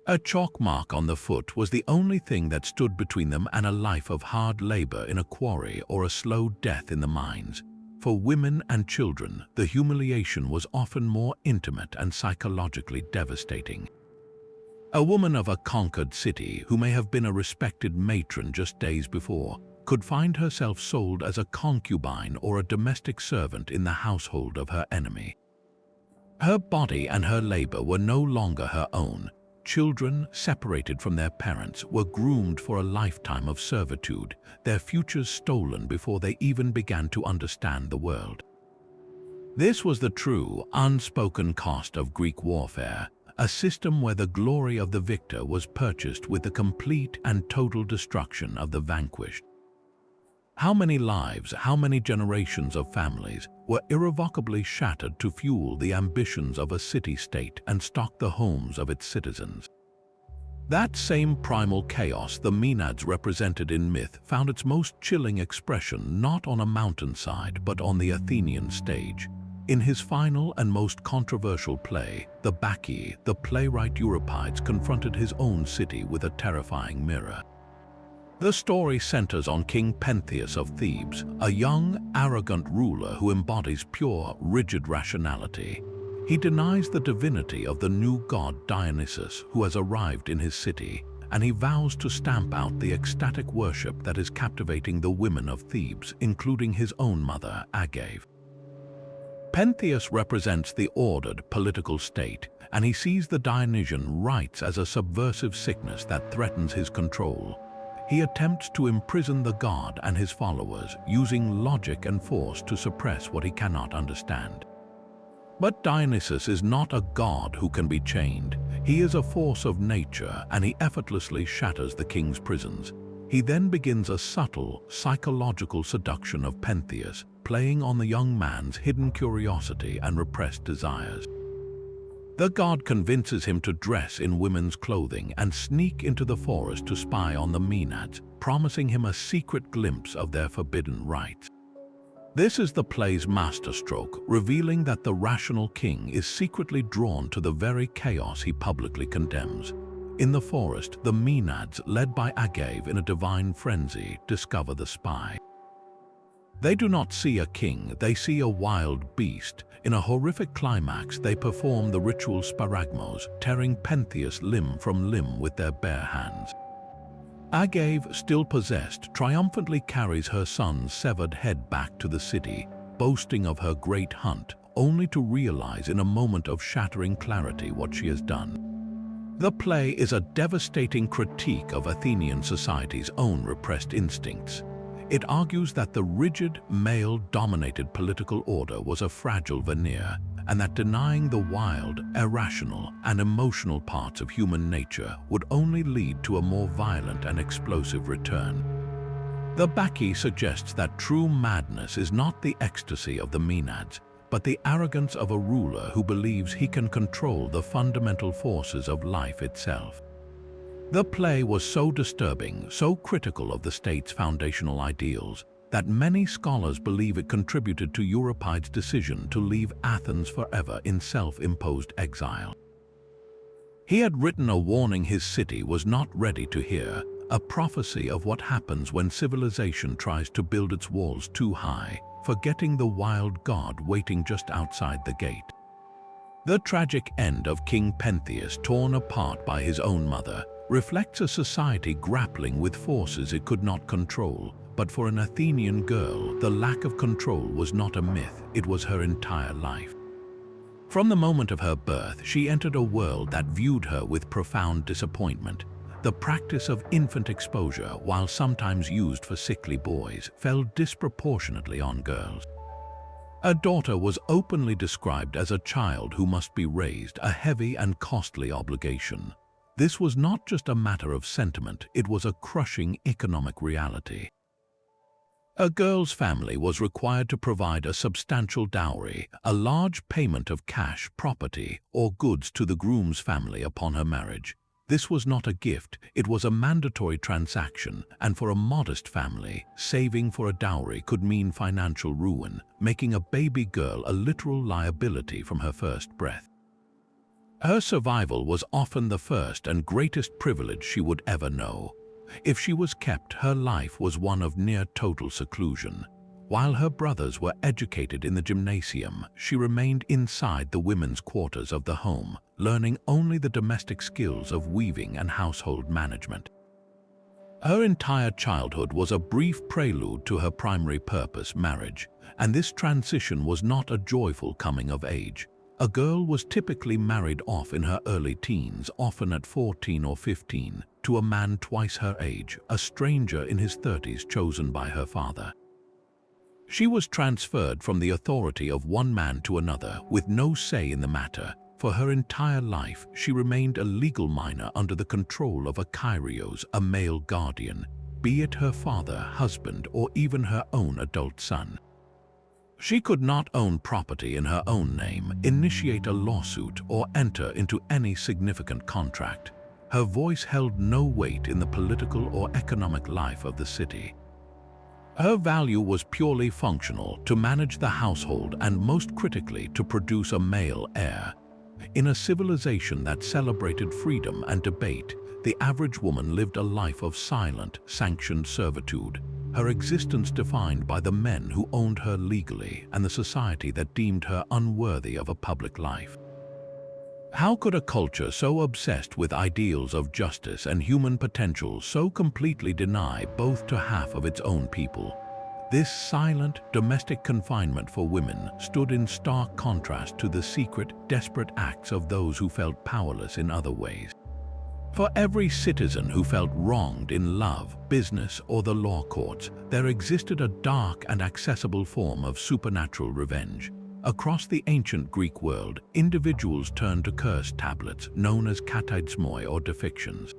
A chalk mark on the foot was the only thing that stood between them and a life of hard labor in a quarry or a slow death in the mines. For women and children, the humiliation was often more intimate and psychologically devastating. A woman of a conquered city, who may have been a respected matron just days before, could find herself sold as a concubine or a domestic servant in the household of her enemy. Her body and her labor were no longer her own. Children, separated from their parents, were groomed for a lifetime of servitude, their futures stolen before they even began to understand the world. This was the true, unspoken cost of Greek warfare, a system where the glory of the victor was purchased with the complete and total destruction of the vanquished. How many lives, how many generations of families were irrevocably shattered to fuel the ambitions of a city-state and stock the homes of its citizens? That same primal chaos the Maenads represented in myth found its most chilling expression not on a mountainside but on the Athenian stage. In his final and most controversial play, the Bacchae, the playwright Euripides confronted his own city with a terrifying mirror. The story centers on King Pentheus of Thebes, a young, arrogant ruler who embodies pure, rigid rationality. He denies the divinity of the new god Dionysus, who has arrived in his city, and he vows to stamp out the ecstatic worship that is captivating the women of Thebes, including his own mother, Agave. Pentheus represents the ordered political state, and he sees the Dionysian rites as a subversive sickness that threatens his control. He attempts to imprison the god and his followers, using logic and force to suppress what he cannot understand. But Dionysus is not a god who can be chained. He is a force of nature, and he effortlessly shatters the king's prisons. He then begins a subtle, psychological seduction of Pentheus, playing on the young man's hidden curiosity and repressed desires. The god convinces him to dress in women's clothing and sneak into the forest to spy on the Maenads, promising him a secret glimpse of their forbidden rites. This is the play's masterstroke, revealing that the rational king is secretly drawn to the very chaos he publicly condemns. In the forest, the Maenads, led by Agave in a divine frenzy, discover the spy. They do not see a king, they see a wild beast. In a horrific climax, they perform the ritual sparagmos, tearing Pentheus limb from limb with their bare hands. Agave, still possessed, triumphantly carries her son's severed head back to the city, boasting of her great hunt, only to realize in a moment of shattering clarity what she has done. The play is a devastating critique of Athenian society's own repressed instincts. It argues that the rigid, male-dominated political order was a fragile veneer, and that denying the wild, irrational, and emotional parts of human nature would only lead to a more violent and explosive return. The Bacchae suggests that true madness is not the ecstasy of the Maenads, but the arrogance of a ruler who believes he can control the fundamental forces of life itself. The play was so disturbing, so critical of the state's foundational ideals, that many scholars believe it contributed to Euripides' decision to leave Athens forever in self-imposed exile. He had written a warning his city was not ready to hear, a prophecy of what happens when civilization tries to build its walls too high, forgetting the wild god waiting just outside the gate. The tragic end of King Pentheus, torn apart by his own mother, reflects a society grappling with forces it could not control. But for an Athenian girl, the lack of control was not a myth, it was her entire life. From the moment of her birth, she entered a world that viewed her with profound disappointment. The practice of infant exposure, while sometimes used for sickly boys, fell disproportionately on girls. A daughter was openly described as a child who must be raised, a heavy and costly obligation. This was not just a matter of sentiment, it was a crushing economic reality. A girl's family was required to provide a substantial dowry, a large payment of cash, property, or goods to the groom's family upon her marriage. This was not a gift, it was a mandatory transaction, and for a modest family, saving for a dowry could mean financial ruin, making a baby girl a literal liability from her first breath. Her survival was often the first and greatest privilege she would ever know. If she was kept, her life was one of near total seclusion. While her brothers were educated in the gymnasium, she remained inside the women's quarters of the home, learning only the domestic skills of weaving and household management. Her entire childhood was a brief prelude to her primary purpose, marriage, and this transition was not a joyful coming of age. A girl was typically married off in her early teens, often at 14 or 15, to a man twice her age, a stranger in his 30s chosen by her father. She was transferred from the authority of one man to another with no say in the matter. For her entire life, she remained a legal minor under the control of a Kyrios, a male guardian, be it her father, husband, or even her own adult son. She could not own property in her own name, initiate a lawsuit, or enter into any significant contract. Her voice held no weight in the political or economic life of the city. Her value was purely functional, to manage the household and, most critically, to produce a male heir. In a civilization that celebrated freedom and debate, the average woman lived a life of silent, sanctioned servitude, her existence defined by the men who owned her legally and the society that deemed her unworthy of a public life. How could a culture so obsessed with ideals of justice and human potential so completely deny both to half of its own people? This silent, domestic confinement for women stood in stark contrast to the secret, desperate acts of those who felt powerless in other ways. For every citizen who felt wronged in love, business, or the law courts, there existed a dark and accessible form of supernatural revenge. Across the ancient Greek world, individuals turned to curse tablets known as kataismoi or depictions.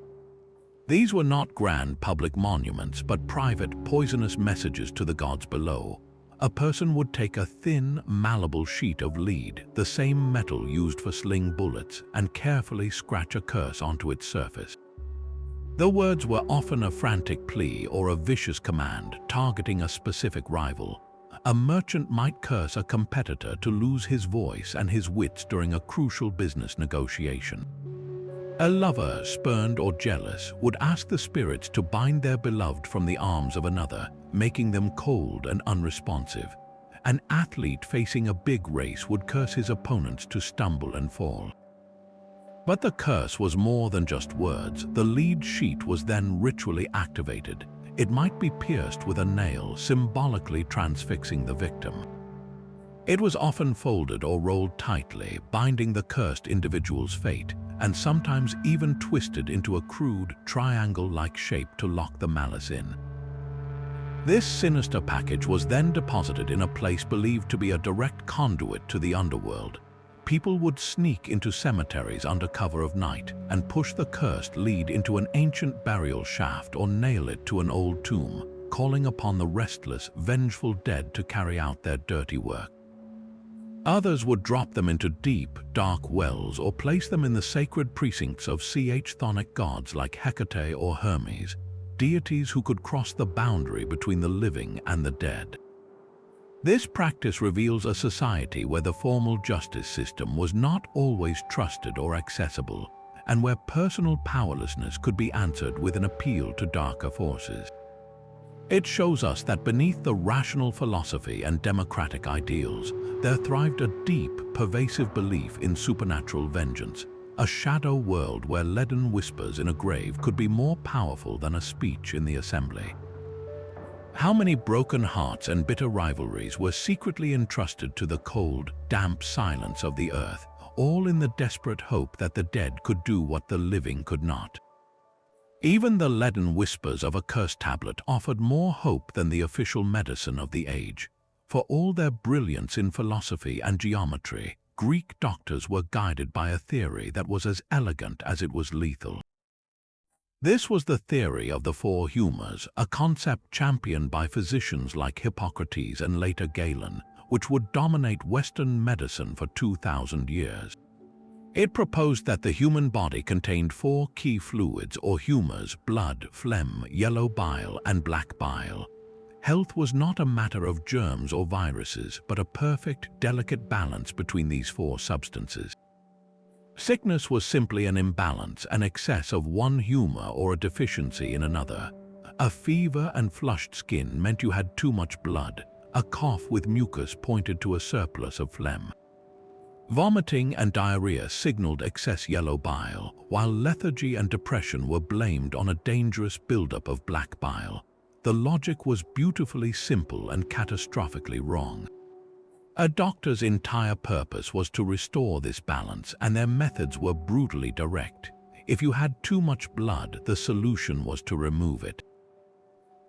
These were not grand public monuments, but private, poisonous messages to the gods below. A person would take a thin, malleable sheet of lead, the same metal used for sling bullets, and carefully scratch a curse onto its surface. The words were often a frantic plea or a vicious command targeting a specific rival. A merchant might curse a competitor to lose his voice and his wits during a crucial business negotiation. A lover, spurned or jealous, would ask the spirits to bind their beloved from the arms of another, making them cold and unresponsive. An athlete facing a big race would curse his opponents to stumble and fall. But the curse was more than just words. The lead sheet was then ritually activated. It might be pierced with a nail, symbolically transfixing the victim. It was often folded or rolled tightly, binding the cursed individual's fate, and sometimes even twisted into a crude, triangle-like shape to lock the malice in. This sinister package was then deposited in a place believed to be a direct conduit to the underworld. People would sneak into cemeteries under cover of night and push the cursed lead into an ancient burial shaft or nail it to an old tomb, calling upon the restless, vengeful dead to carry out their dirty work. Others would drop them into deep, dark wells or place them in the sacred precincts of chthonic gods like Hecate or Hermes, deities who could cross the boundary between the living and the dead. This practice reveals a society where the formal justice system was not always trusted or accessible, and where personal powerlessness could be answered with an appeal to darker forces. It shows us that beneath the rational philosophy and democratic ideals, there thrived a deep, pervasive belief in supernatural vengeance, a shadow world where leaden whispers in a grave could be more powerful than a speech in the assembly. How many broken hearts and bitter rivalries were secretly entrusted to the cold, damp silence of the earth, all in the desperate hope that the dead could do what the living could not? Even the leaden whispers of a cursed tablet offered more hope than the official medicine of the age. For all their brilliance in philosophy and geometry, Greek doctors were guided by a theory that was as elegant as it was lethal. This was the theory of the four humors, a concept championed by physicians like Hippocrates and later Galen, which would dominate Western medicine for 2,000 years. It proposed that the human body contained four key fluids or humors: blood, phlegm, yellow bile, and black bile. Health was not a matter of germs or viruses, but a perfect, delicate balance between these four substances. Sickness was simply an imbalance, an excess of one humor or a deficiency in another. A fever and flushed skin meant you had too much blood. A cough with mucus pointed to a surplus of phlegm. Vomiting and diarrhea signaled excess yellow bile, while lethargy and depression were blamed on a dangerous buildup of black bile. The logic was beautifully simple and catastrophically wrong. A doctor's entire purpose was to restore this balance, and their methods were brutally direct. If you had too much blood, the solution was to remove it.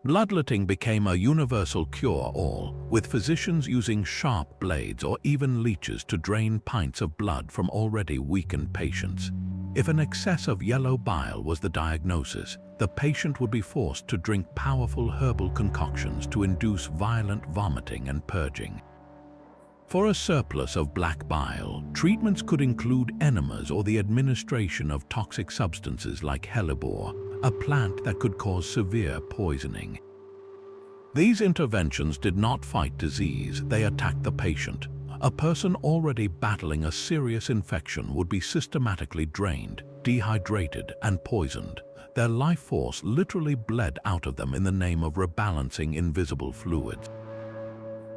Bloodletting became a universal cure-all, with physicians using sharp blades or even leeches to drain pints of blood from already weakened patients. If an excess of yellow bile was the diagnosis, the patient would be forced to drink powerful herbal concoctions to induce violent vomiting and purging. For a surplus of black bile, treatments could include enemas or the administration of toxic substances like hellebore, a plant that could cause severe poisoning. These interventions did not fight disease, they attacked the patient. A person already battling a serious infection would be systematically drained, dehydrated and poisoned. Their life force literally bled out of them in the name of rebalancing invisible fluids.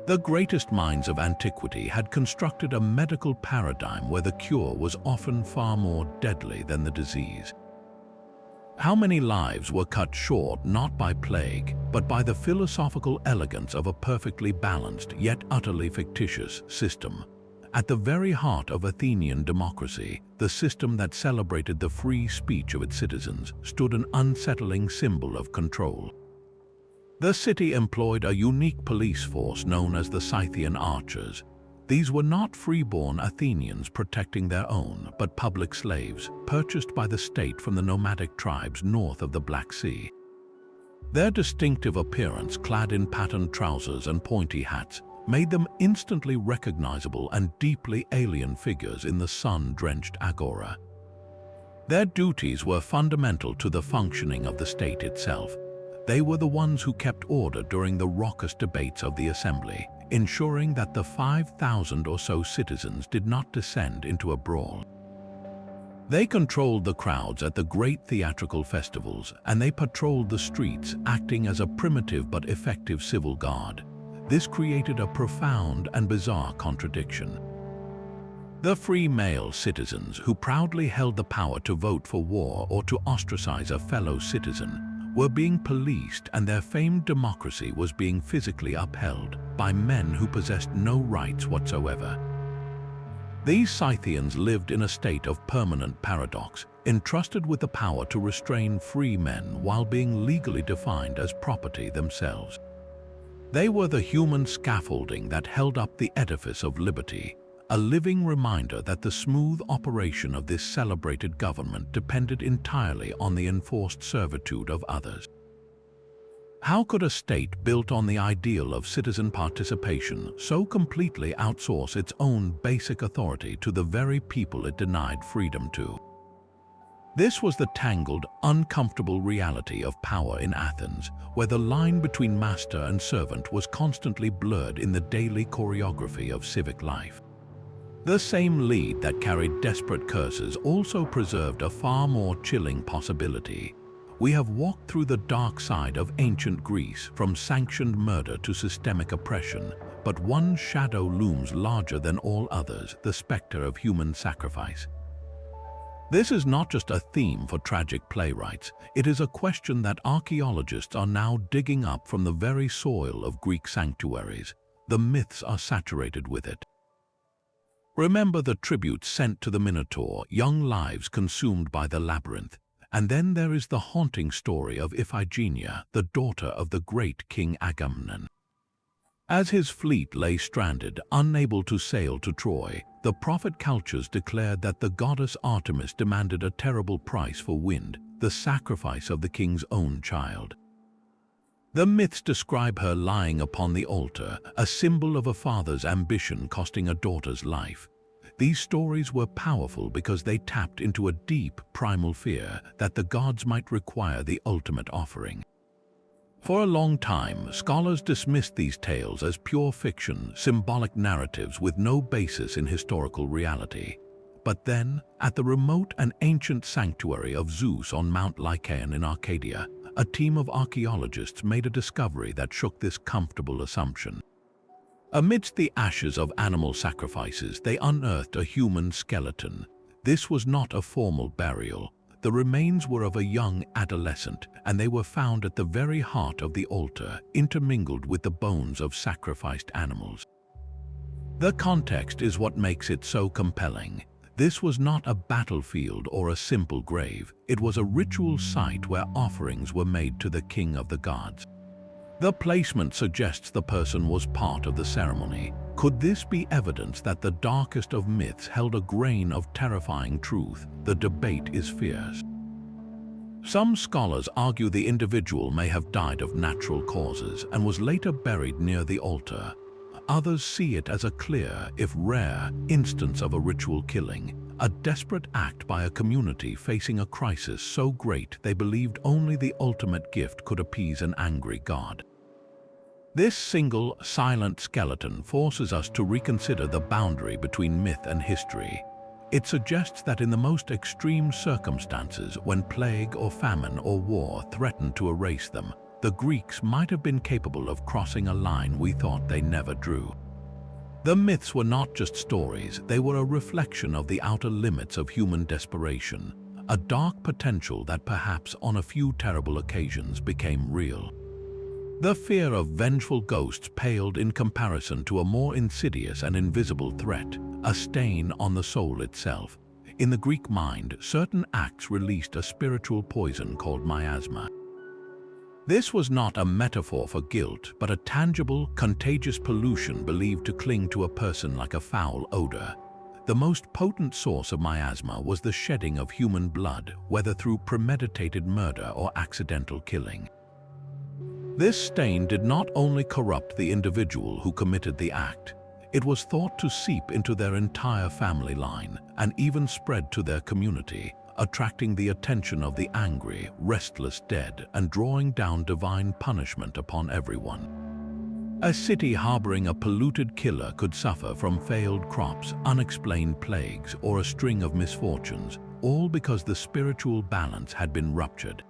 The greatest minds of antiquity had constructed a medical paradigm where the cure was often far more deadly than the disease. How many lives were cut short not by plague, but by the philosophical elegance of a perfectly balanced yet utterly fictitious system? At the very heart of Athenian democracy, the system that celebrated the free speech of its citizens, stood an unsettling symbol of control. The city employed a unique police force known as the Scythian archers. These were not freeborn Athenians protecting their own, but public slaves, purchased by the state from the nomadic tribes north of the Black Sea. Their distinctive appearance, clad in patterned trousers and pointy hats, made them instantly recognizable and deeply alien figures in the sun-drenched agora. Their duties were fundamental to the functioning of the state itself. They were the ones who kept order during the raucous debates of the assembly, ensuring that the 5,000 or so citizens did not descend into a brawl. They controlled the crowds at the great theatrical festivals, and they patrolled the streets, acting as a primitive but effective civil guard. This created a profound and bizarre contradiction. The free male citizens, who proudly held the power to vote for war or to ostracize a fellow citizen, were being policed, and their famed democracy was being physically upheld by men who possessed no rights whatsoever. These Scythians lived in a state of permanent paradox, entrusted with the power to restrain free men while being legally defined as property themselves. They were the human scaffolding that held up the edifice of liberty, a living reminder that the smooth operation of this celebrated government depended entirely on the enforced servitude of others. How could a state built on the ideal of citizen participation so completely outsource its own basic authority to the very people it denied freedom to? This was the tangled, uncomfortable reality of power in Athens, where the line between master and servant was constantly blurred in the daily choreography of civic life. The same lead that carried desperate curses also preserved a far more chilling possibility. We have walked through the dark side of ancient Greece, from sanctioned murder to systemic oppression, but one shadow looms larger than all others: the specter of human sacrifice. This is not just a theme for tragic playwrights, it is a question that archaeologists are now digging up from the very soil of Greek sanctuaries. The myths are saturated with it. Remember the tributes sent to the Minotaur, young lives consumed by the labyrinth. And then there is the haunting story of Iphigenia, the daughter of the great King Agamemnon. As his fleet lay stranded, unable to sail to Troy, the prophet Calchas declared that the goddess Artemis demanded a terrible price for wind, the sacrifice of the king's own child. The myths describe her lying upon the altar, a symbol of a father's ambition costing a daughter's life. These stories were powerful because they tapped into a deep, primal fear that the gods might require the ultimate offering. For a long time, scholars dismissed these tales as pure fiction, symbolic narratives with no basis in historical reality. But then, at the remote and ancient sanctuary of Zeus on Mount Lycaon in Arcadia, a team of archaeologists made a discovery that shook this comfortable assumption. Amidst the ashes of animal sacrifices, they unearthed a human skeleton. This was not a formal burial. The remains were of a young adolescent, and they were found at the very heart of the altar, intermingled with the bones of sacrificed animals. The context is what makes it so compelling. This was not a battlefield or a simple grave. It was a ritual site where offerings were made to the king of the gods. The placement suggests the person was part of the ceremony. Could this be evidence that the darkest of myths held a grain of terrifying truth? The debate is fierce. Some scholars argue the individual may have died of natural causes and was later buried near the altar. Others see it as a clear, if rare, instance of a ritual killing, a desperate act by a community facing a crisis so great they believed only the ultimate gift could appease an angry god. This single, silent skeleton forces us to reconsider the boundary between myth and history. It suggests that in the most extreme circumstances, when plague or famine or war threatened to erase them, the Greeks might have been capable of crossing a line we thought they never drew. The myths were not just stories, they were a reflection of the outer limits of human desperation, a dark potential that perhaps on a few terrible occasions became real. The fear of vengeful ghosts paled in comparison to a more insidious and invisible threat, a stain on the soul itself. In the Greek mind, certain acts released a spiritual poison called miasma. This was not a metaphor for guilt, but a tangible, contagious pollution believed to cling to a person like a foul odor. The most potent source of miasma was the shedding of human blood, whether through premeditated murder or accidental killing. This stain did not only corrupt the individual who committed the act, it was thought to seep into their entire family line and even spread to their community, attracting the attention of the angry, restless dead and drawing down divine punishment upon everyone. A city harboring a polluted killer could suffer from failed crops, unexplained plagues, or a string of misfortunes, all because the spiritual balance had been ruptured.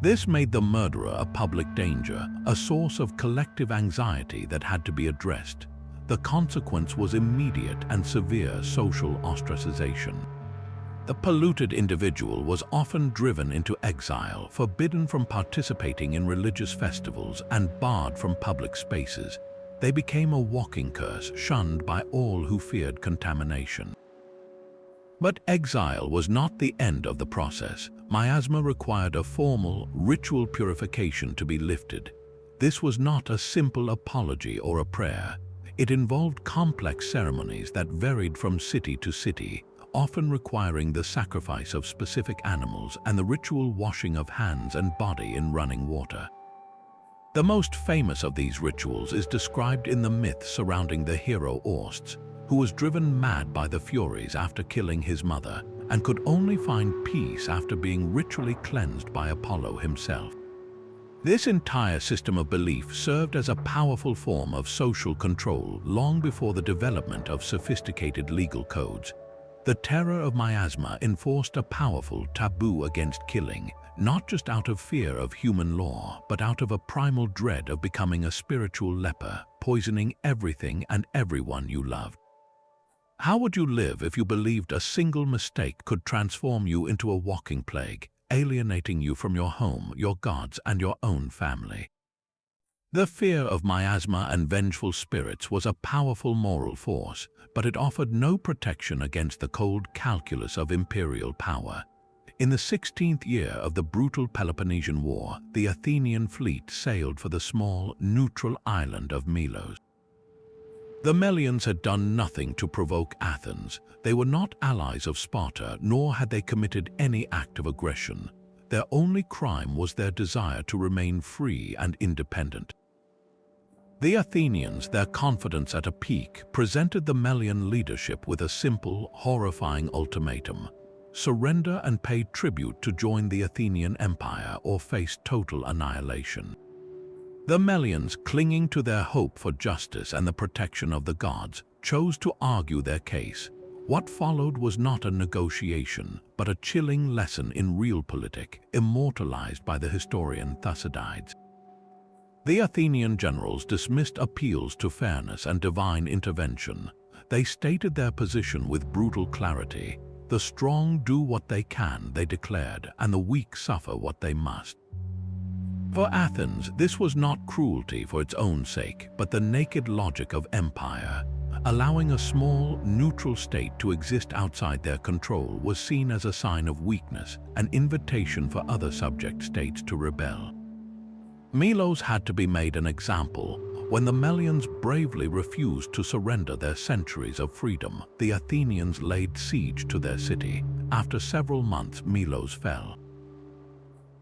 This made the murderer a public danger, a source of collective anxiety that had to be addressed. The consequence was immediate and severe social ostracization. The polluted individual was often driven into exile, forbidden from participating in religious festivals, and barred from public spaces. They became a walking curse, shunned by all who feared contamination. But exile was not the end of the process. Miasma required a formal, ritual purification to be lifted. This was not a simple apology or a prayer. It involved complex ceremonies that varied from city to city, often requiring the sacrifice of specific animals and the ritual washing of hands and body in running water. The most famous of these rituals is described in the myth surrounding the hero Orsts, who was driven mad by the Furies after killing his mother and could only find peace after being ritually cleansed by Apollo himself. This entire system of belief served as a powerful form of social control long before the development of sophisticated legal codes. The terror of miasma enforced a powerful taboo against killing, not just out of fear of human law, but out of a primal dread of becoming a spiritual leper, poisoning everything and everyone you loved. How would you live if you believed a single mistake could transform you into a walking plague, alienating you from your home, your gods, and your own family? The fear of miasma and vengeful spirits was a powerful moral force, but it offered no protection against the cold calculus of imperial power. In the 16th year of the brutal Peloponnesian War, the Athenian fleet sailed for the small, neutral island of Melos. The Melians had done nothing to provoke Athens. They were not allies of Sparta, nor had they committed any act of aggression. Their only crime was their desire to remain free and independent. The Athenians, their confidence at a peak, presented the Melian leadership with a simple, horrifying ultimatum: surrender and pay tribute to join the Athenian Empire or face total annihilation. The Melians, clinging to their hope for justice and the protection of the gods, chose to argue their case. What followed was not a negotiation, but a chilling lesson in realpolitik, immortalized by the historian Thucydides. The Athenian generals dismissed appeals to fairness and divine intervention. They stated their position with brutal clarity. The strong do what they can, they declared, and the weak suffer what they must. For Athens, this was not cruelty for its own sake, but the naked logic of empire. Allowing a small, neutral state to exist outside their control was seen as a sign of weakness, an invitation for other subject states to rebel. Melos had to be made an example. When the Melians bravely refused to surrender their centuries of freedom, the Athenians laid siege to their city. After several months, Melos fell.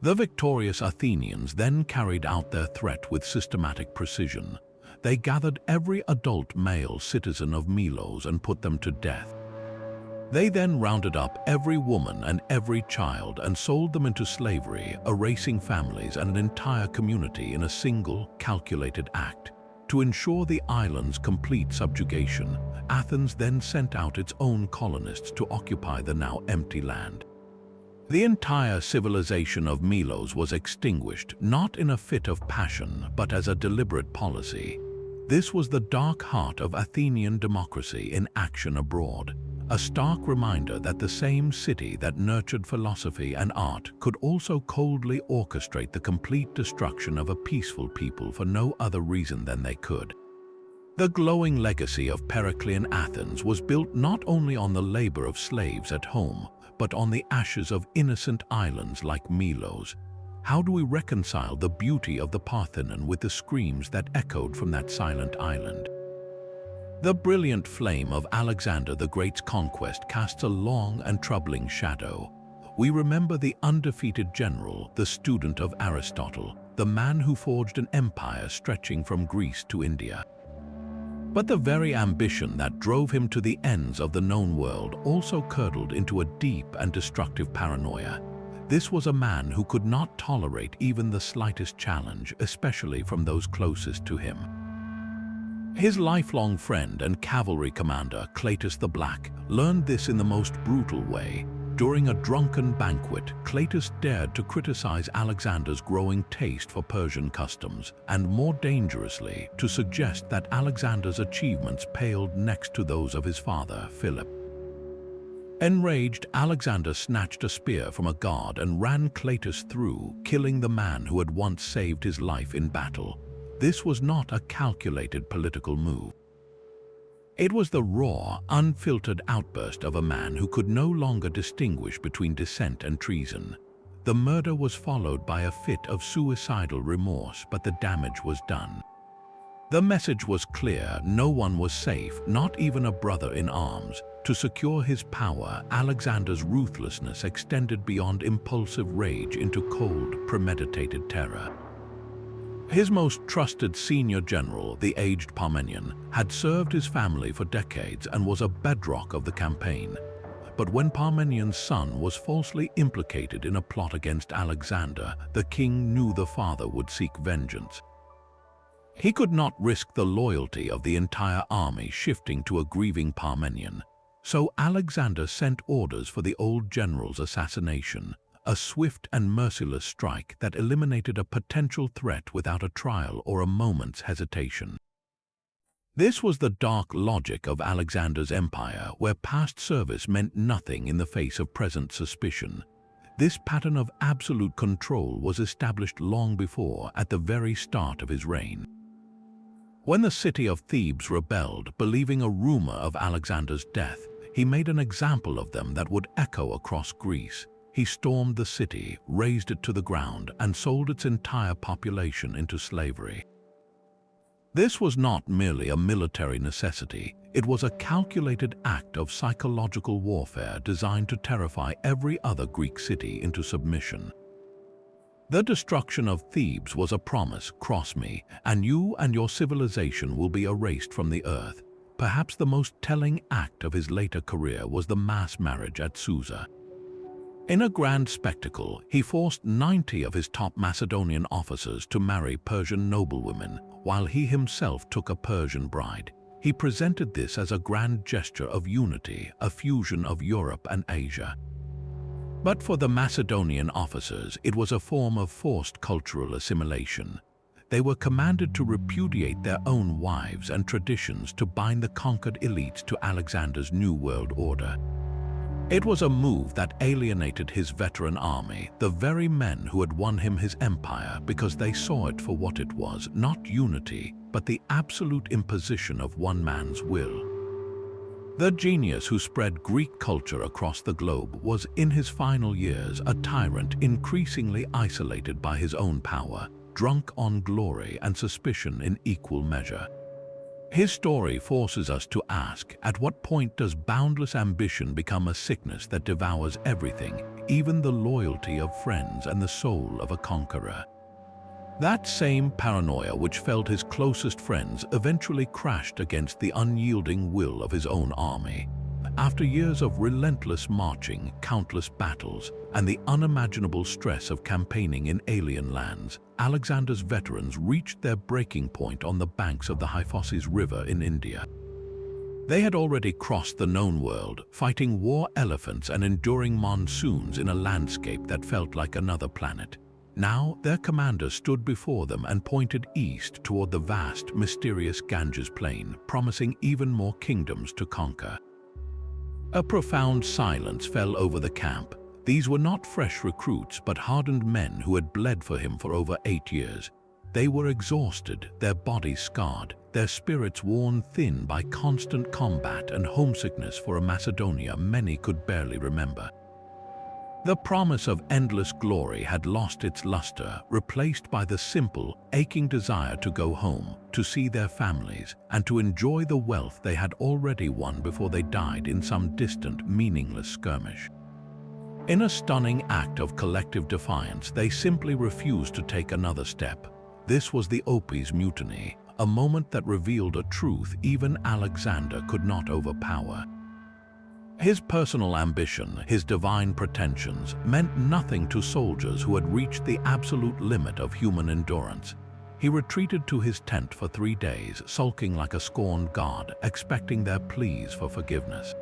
The victorious Athenians then carried out their threat with systematic precision. They gathered every adult male citizen of Melos and put them to death. They then rounded up every woman and every child and sold them into slavery, erasing families and an entire community in a single, calculated act. To ensure the island's complete subjugation, Athens then sent out its own colonists to occupy the now empty land. The entire civilization of Milos was extinguished, not in a fit of passion, but as a deliberate policy. This was the dark heart of Athenian democracy in action abroad, a stark reminder that the same city that nurtured philosophy and art could also coldly orchestrate the complete destruction of a peaceful people for no other reason than they could. The glowing legacy of Periclean Athens was built not only on the labor of slaves at home, but on the ashes of innocent islands like Milos. How do we reconcile the beauty of the Parthenon with the screams that echoed from that silent island? The brilliant flame of Alexander the Great's conquest casts a long and troubling shadow. We remember the undefeated general, the student of Aristotle, the man who forged an empire stretching from Greece to India. But the very ambition that drove him to the ends of the known world also curdled into a deep and destructive paranoia. This was a man who could not tolerate even the slightest challenge, especially from those closest to him. His lifelong friend and cavalry commander, Cleitus the Black, learned this in the most brutal way. During a drunken banquet, Cleitus dared to criticize Alexander's growing taste for Persian customs, and more dangerously, to suggest that Alexander's achievements paled next to those of his father, Philip. Enraged, Alexander snatched a spear from a guard and ran Cleitus through, killing the man who had once saved his life in battle. This was not a calculated political move. It was the raw, unfiltered outburst of a man who could no longer distinguish between dissent and treason. The murder was followed by a fit of suicidal remorse, but the damage was done. The message was clear: no one was safe, not even a brother in arms. To secure his power, Alexander's ruthlessness extended beyond impulsive rage into cold, premeditated terror. His most trusted senior general, the aged Parmenion, had served his family for decades and was a bedrock of the campaign. But when Parmenion's son was falsely implicated in a plot against Alexander, the king knew the father would seek vengeance. He could not risk the loyalty of the entire army shifting to a grieving Parmenion, so Alexander sent orders for the old general's assassination. A swift and merciless strike that eliminated a potential threat without a trial or a moment's hesitation. This was the dark logic of Alexander's empire, where past service meant nothing in the face of present suspicion. This pattern of absolute control was established long before, at the very start of his reign. When the city of Thebes rebelled, believing a rumor of Alexander's death, he made an example of them that would echo across Greece. He stormed the city, razed it to the ground, and sold its entire population into slavery. This was not merely a military necessity, it was a calculated act of psychological warfare designed to terrify every other Greek city into submission. The destruction of Thebes was a promise: cross me, and you and your civilization will be erased from the earth. Perhaps the most telling act of his later career was the mass marriage at Susa. In a grand spectacle, he forced 90 of his top Macedonian officers to marry Persian noblewomen, while he himself took a Persian bride. He presented this as a grand gesture of unity, a fusion of Europe and Asia. But for the Macedonian officers, it was a form of forced cultural assimilation. They were commanded to repudiate their own wives and traditions to bind the conquered elites to Alexander's new world order. It was a move that alienated his veteran army, the very men who had won him his empire, because they saw it for what it was: not unity, but the absolute imposition of one man's will. The genius who spread Greek culture across the globe was, in his final years, a tyrant increasingly isolated by his own power, drunk on glory and suspicion in equal measure. His story forces us to ask, at what point does boundless ambition become a sickness that devours everything, even the loyalty of friends and the soul of a conqueror? That same paranoia which felled his closest friends eventually crashed against the unyielding will of his own army. After years of relentless marching, countless battles, and the unimaginable stress of campaigning in alien lands, Alexander's veterans reached their breaking point on the banks of the Hyphosis River in India. They had already crossed the known world, fighting war elephants and enduring monsoons in a landscape that felt like another planet. Now, their commander stood before them and pointed east toward the vast, mysterious Ganges plain, promising even more kingdoms to conquer. A profound silence fell over the camp. These were not fresh recruits, but hardened men who had bled for him for over 8 years. They were exhausted, their bodies scarred, their spirits worn thin by constant combat and homesickness for a Macedonia many could barely remember. The promise of endless glory had lost its luster, replaced by the simple, aching desire to go home, to see their families, and to enjoy the wealth they had already won before they died in some distant, meaningless skirmish. In a stunning act of collective defiance, they simply refused to take another step. This was the Opis mutiny, a moment that revealed a truth even Alexander could not overpower. His personal ambition, his divine pretensions, meant nothing to soldiers who had reached the absolute limit of human endurance. He retreated to his tent for 3 days, sulking like a scorned god, expecting their pleas for forgiveness.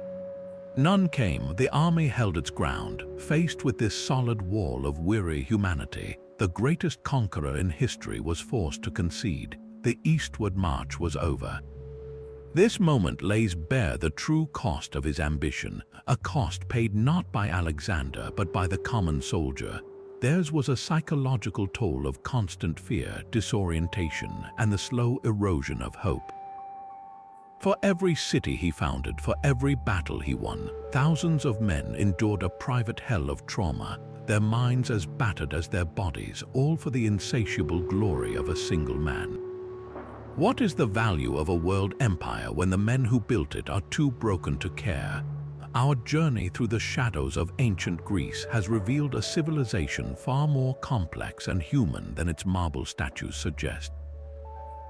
None came. The army held its ground, faced with this solid wall of weary humanity. The greatest conqueror in history was forced to concede. The eastward march was over. This moment lays bare the true cost of his ambition, a cost paid not by Alexander but by the common soldier. Theirs was a psychological toll of constant fear, disorientation, and the slow erosion of hope. For every city he founded, for every battle he won, thousands of men endured a private hell of trauma, their minds as battered as their bodies, all for the insatiable glory of a single man. What is the value of a world empire when the men who built it are too broken to care? Our journey through the shadows of ancient Greece has revealed a civilization far more complex and human than its marble statues suggest.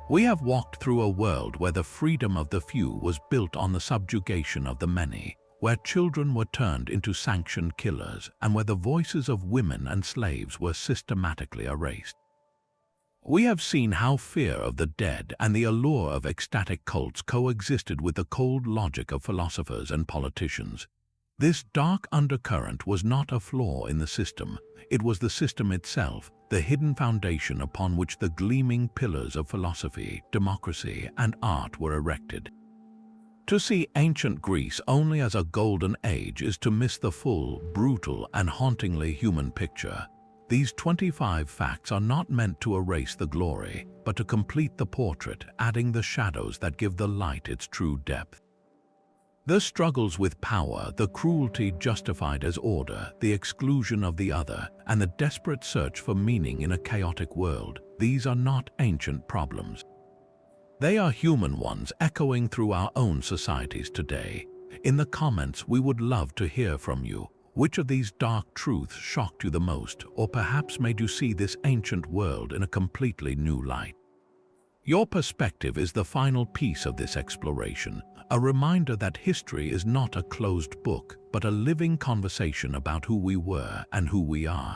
We have walked through a world where the freedom of the few was built on the subjugation of the many, where children were turned into sanctioned killers, and where the voices of women and slaves were systematically erased. We have seen how fear of the dead and the allure of ecstatic cults coexisted with the cold logic of philosophers and politicians. This dark undercurrent was not a flaw in the system. It was the system itself, the hidden foundation upon which the gleaming pillars of philosophy, democracy, and art were erected. To see ancient Greece only as a golden age is to miss the full, brutal, and hauntingly human picture. These 25 facts are not meant to erase the glory, but to complete the portrait, adding the shadows that give the light its true depth. The struggles with power, the cruelty justified as order, the exclusion of the other, and the desperate search for meaning in a chaotic world, these are not ancient problems. They are human ones echoing through our own societies today. In the comments, we would love to hear from you. Which of these dark truths shocked you the most, or perhaps made you see this ancient world in a completely new light? Your perspective is the final piece of this exploration, a reminder that history is not a closed book, but a living conversation about who we were and who we are.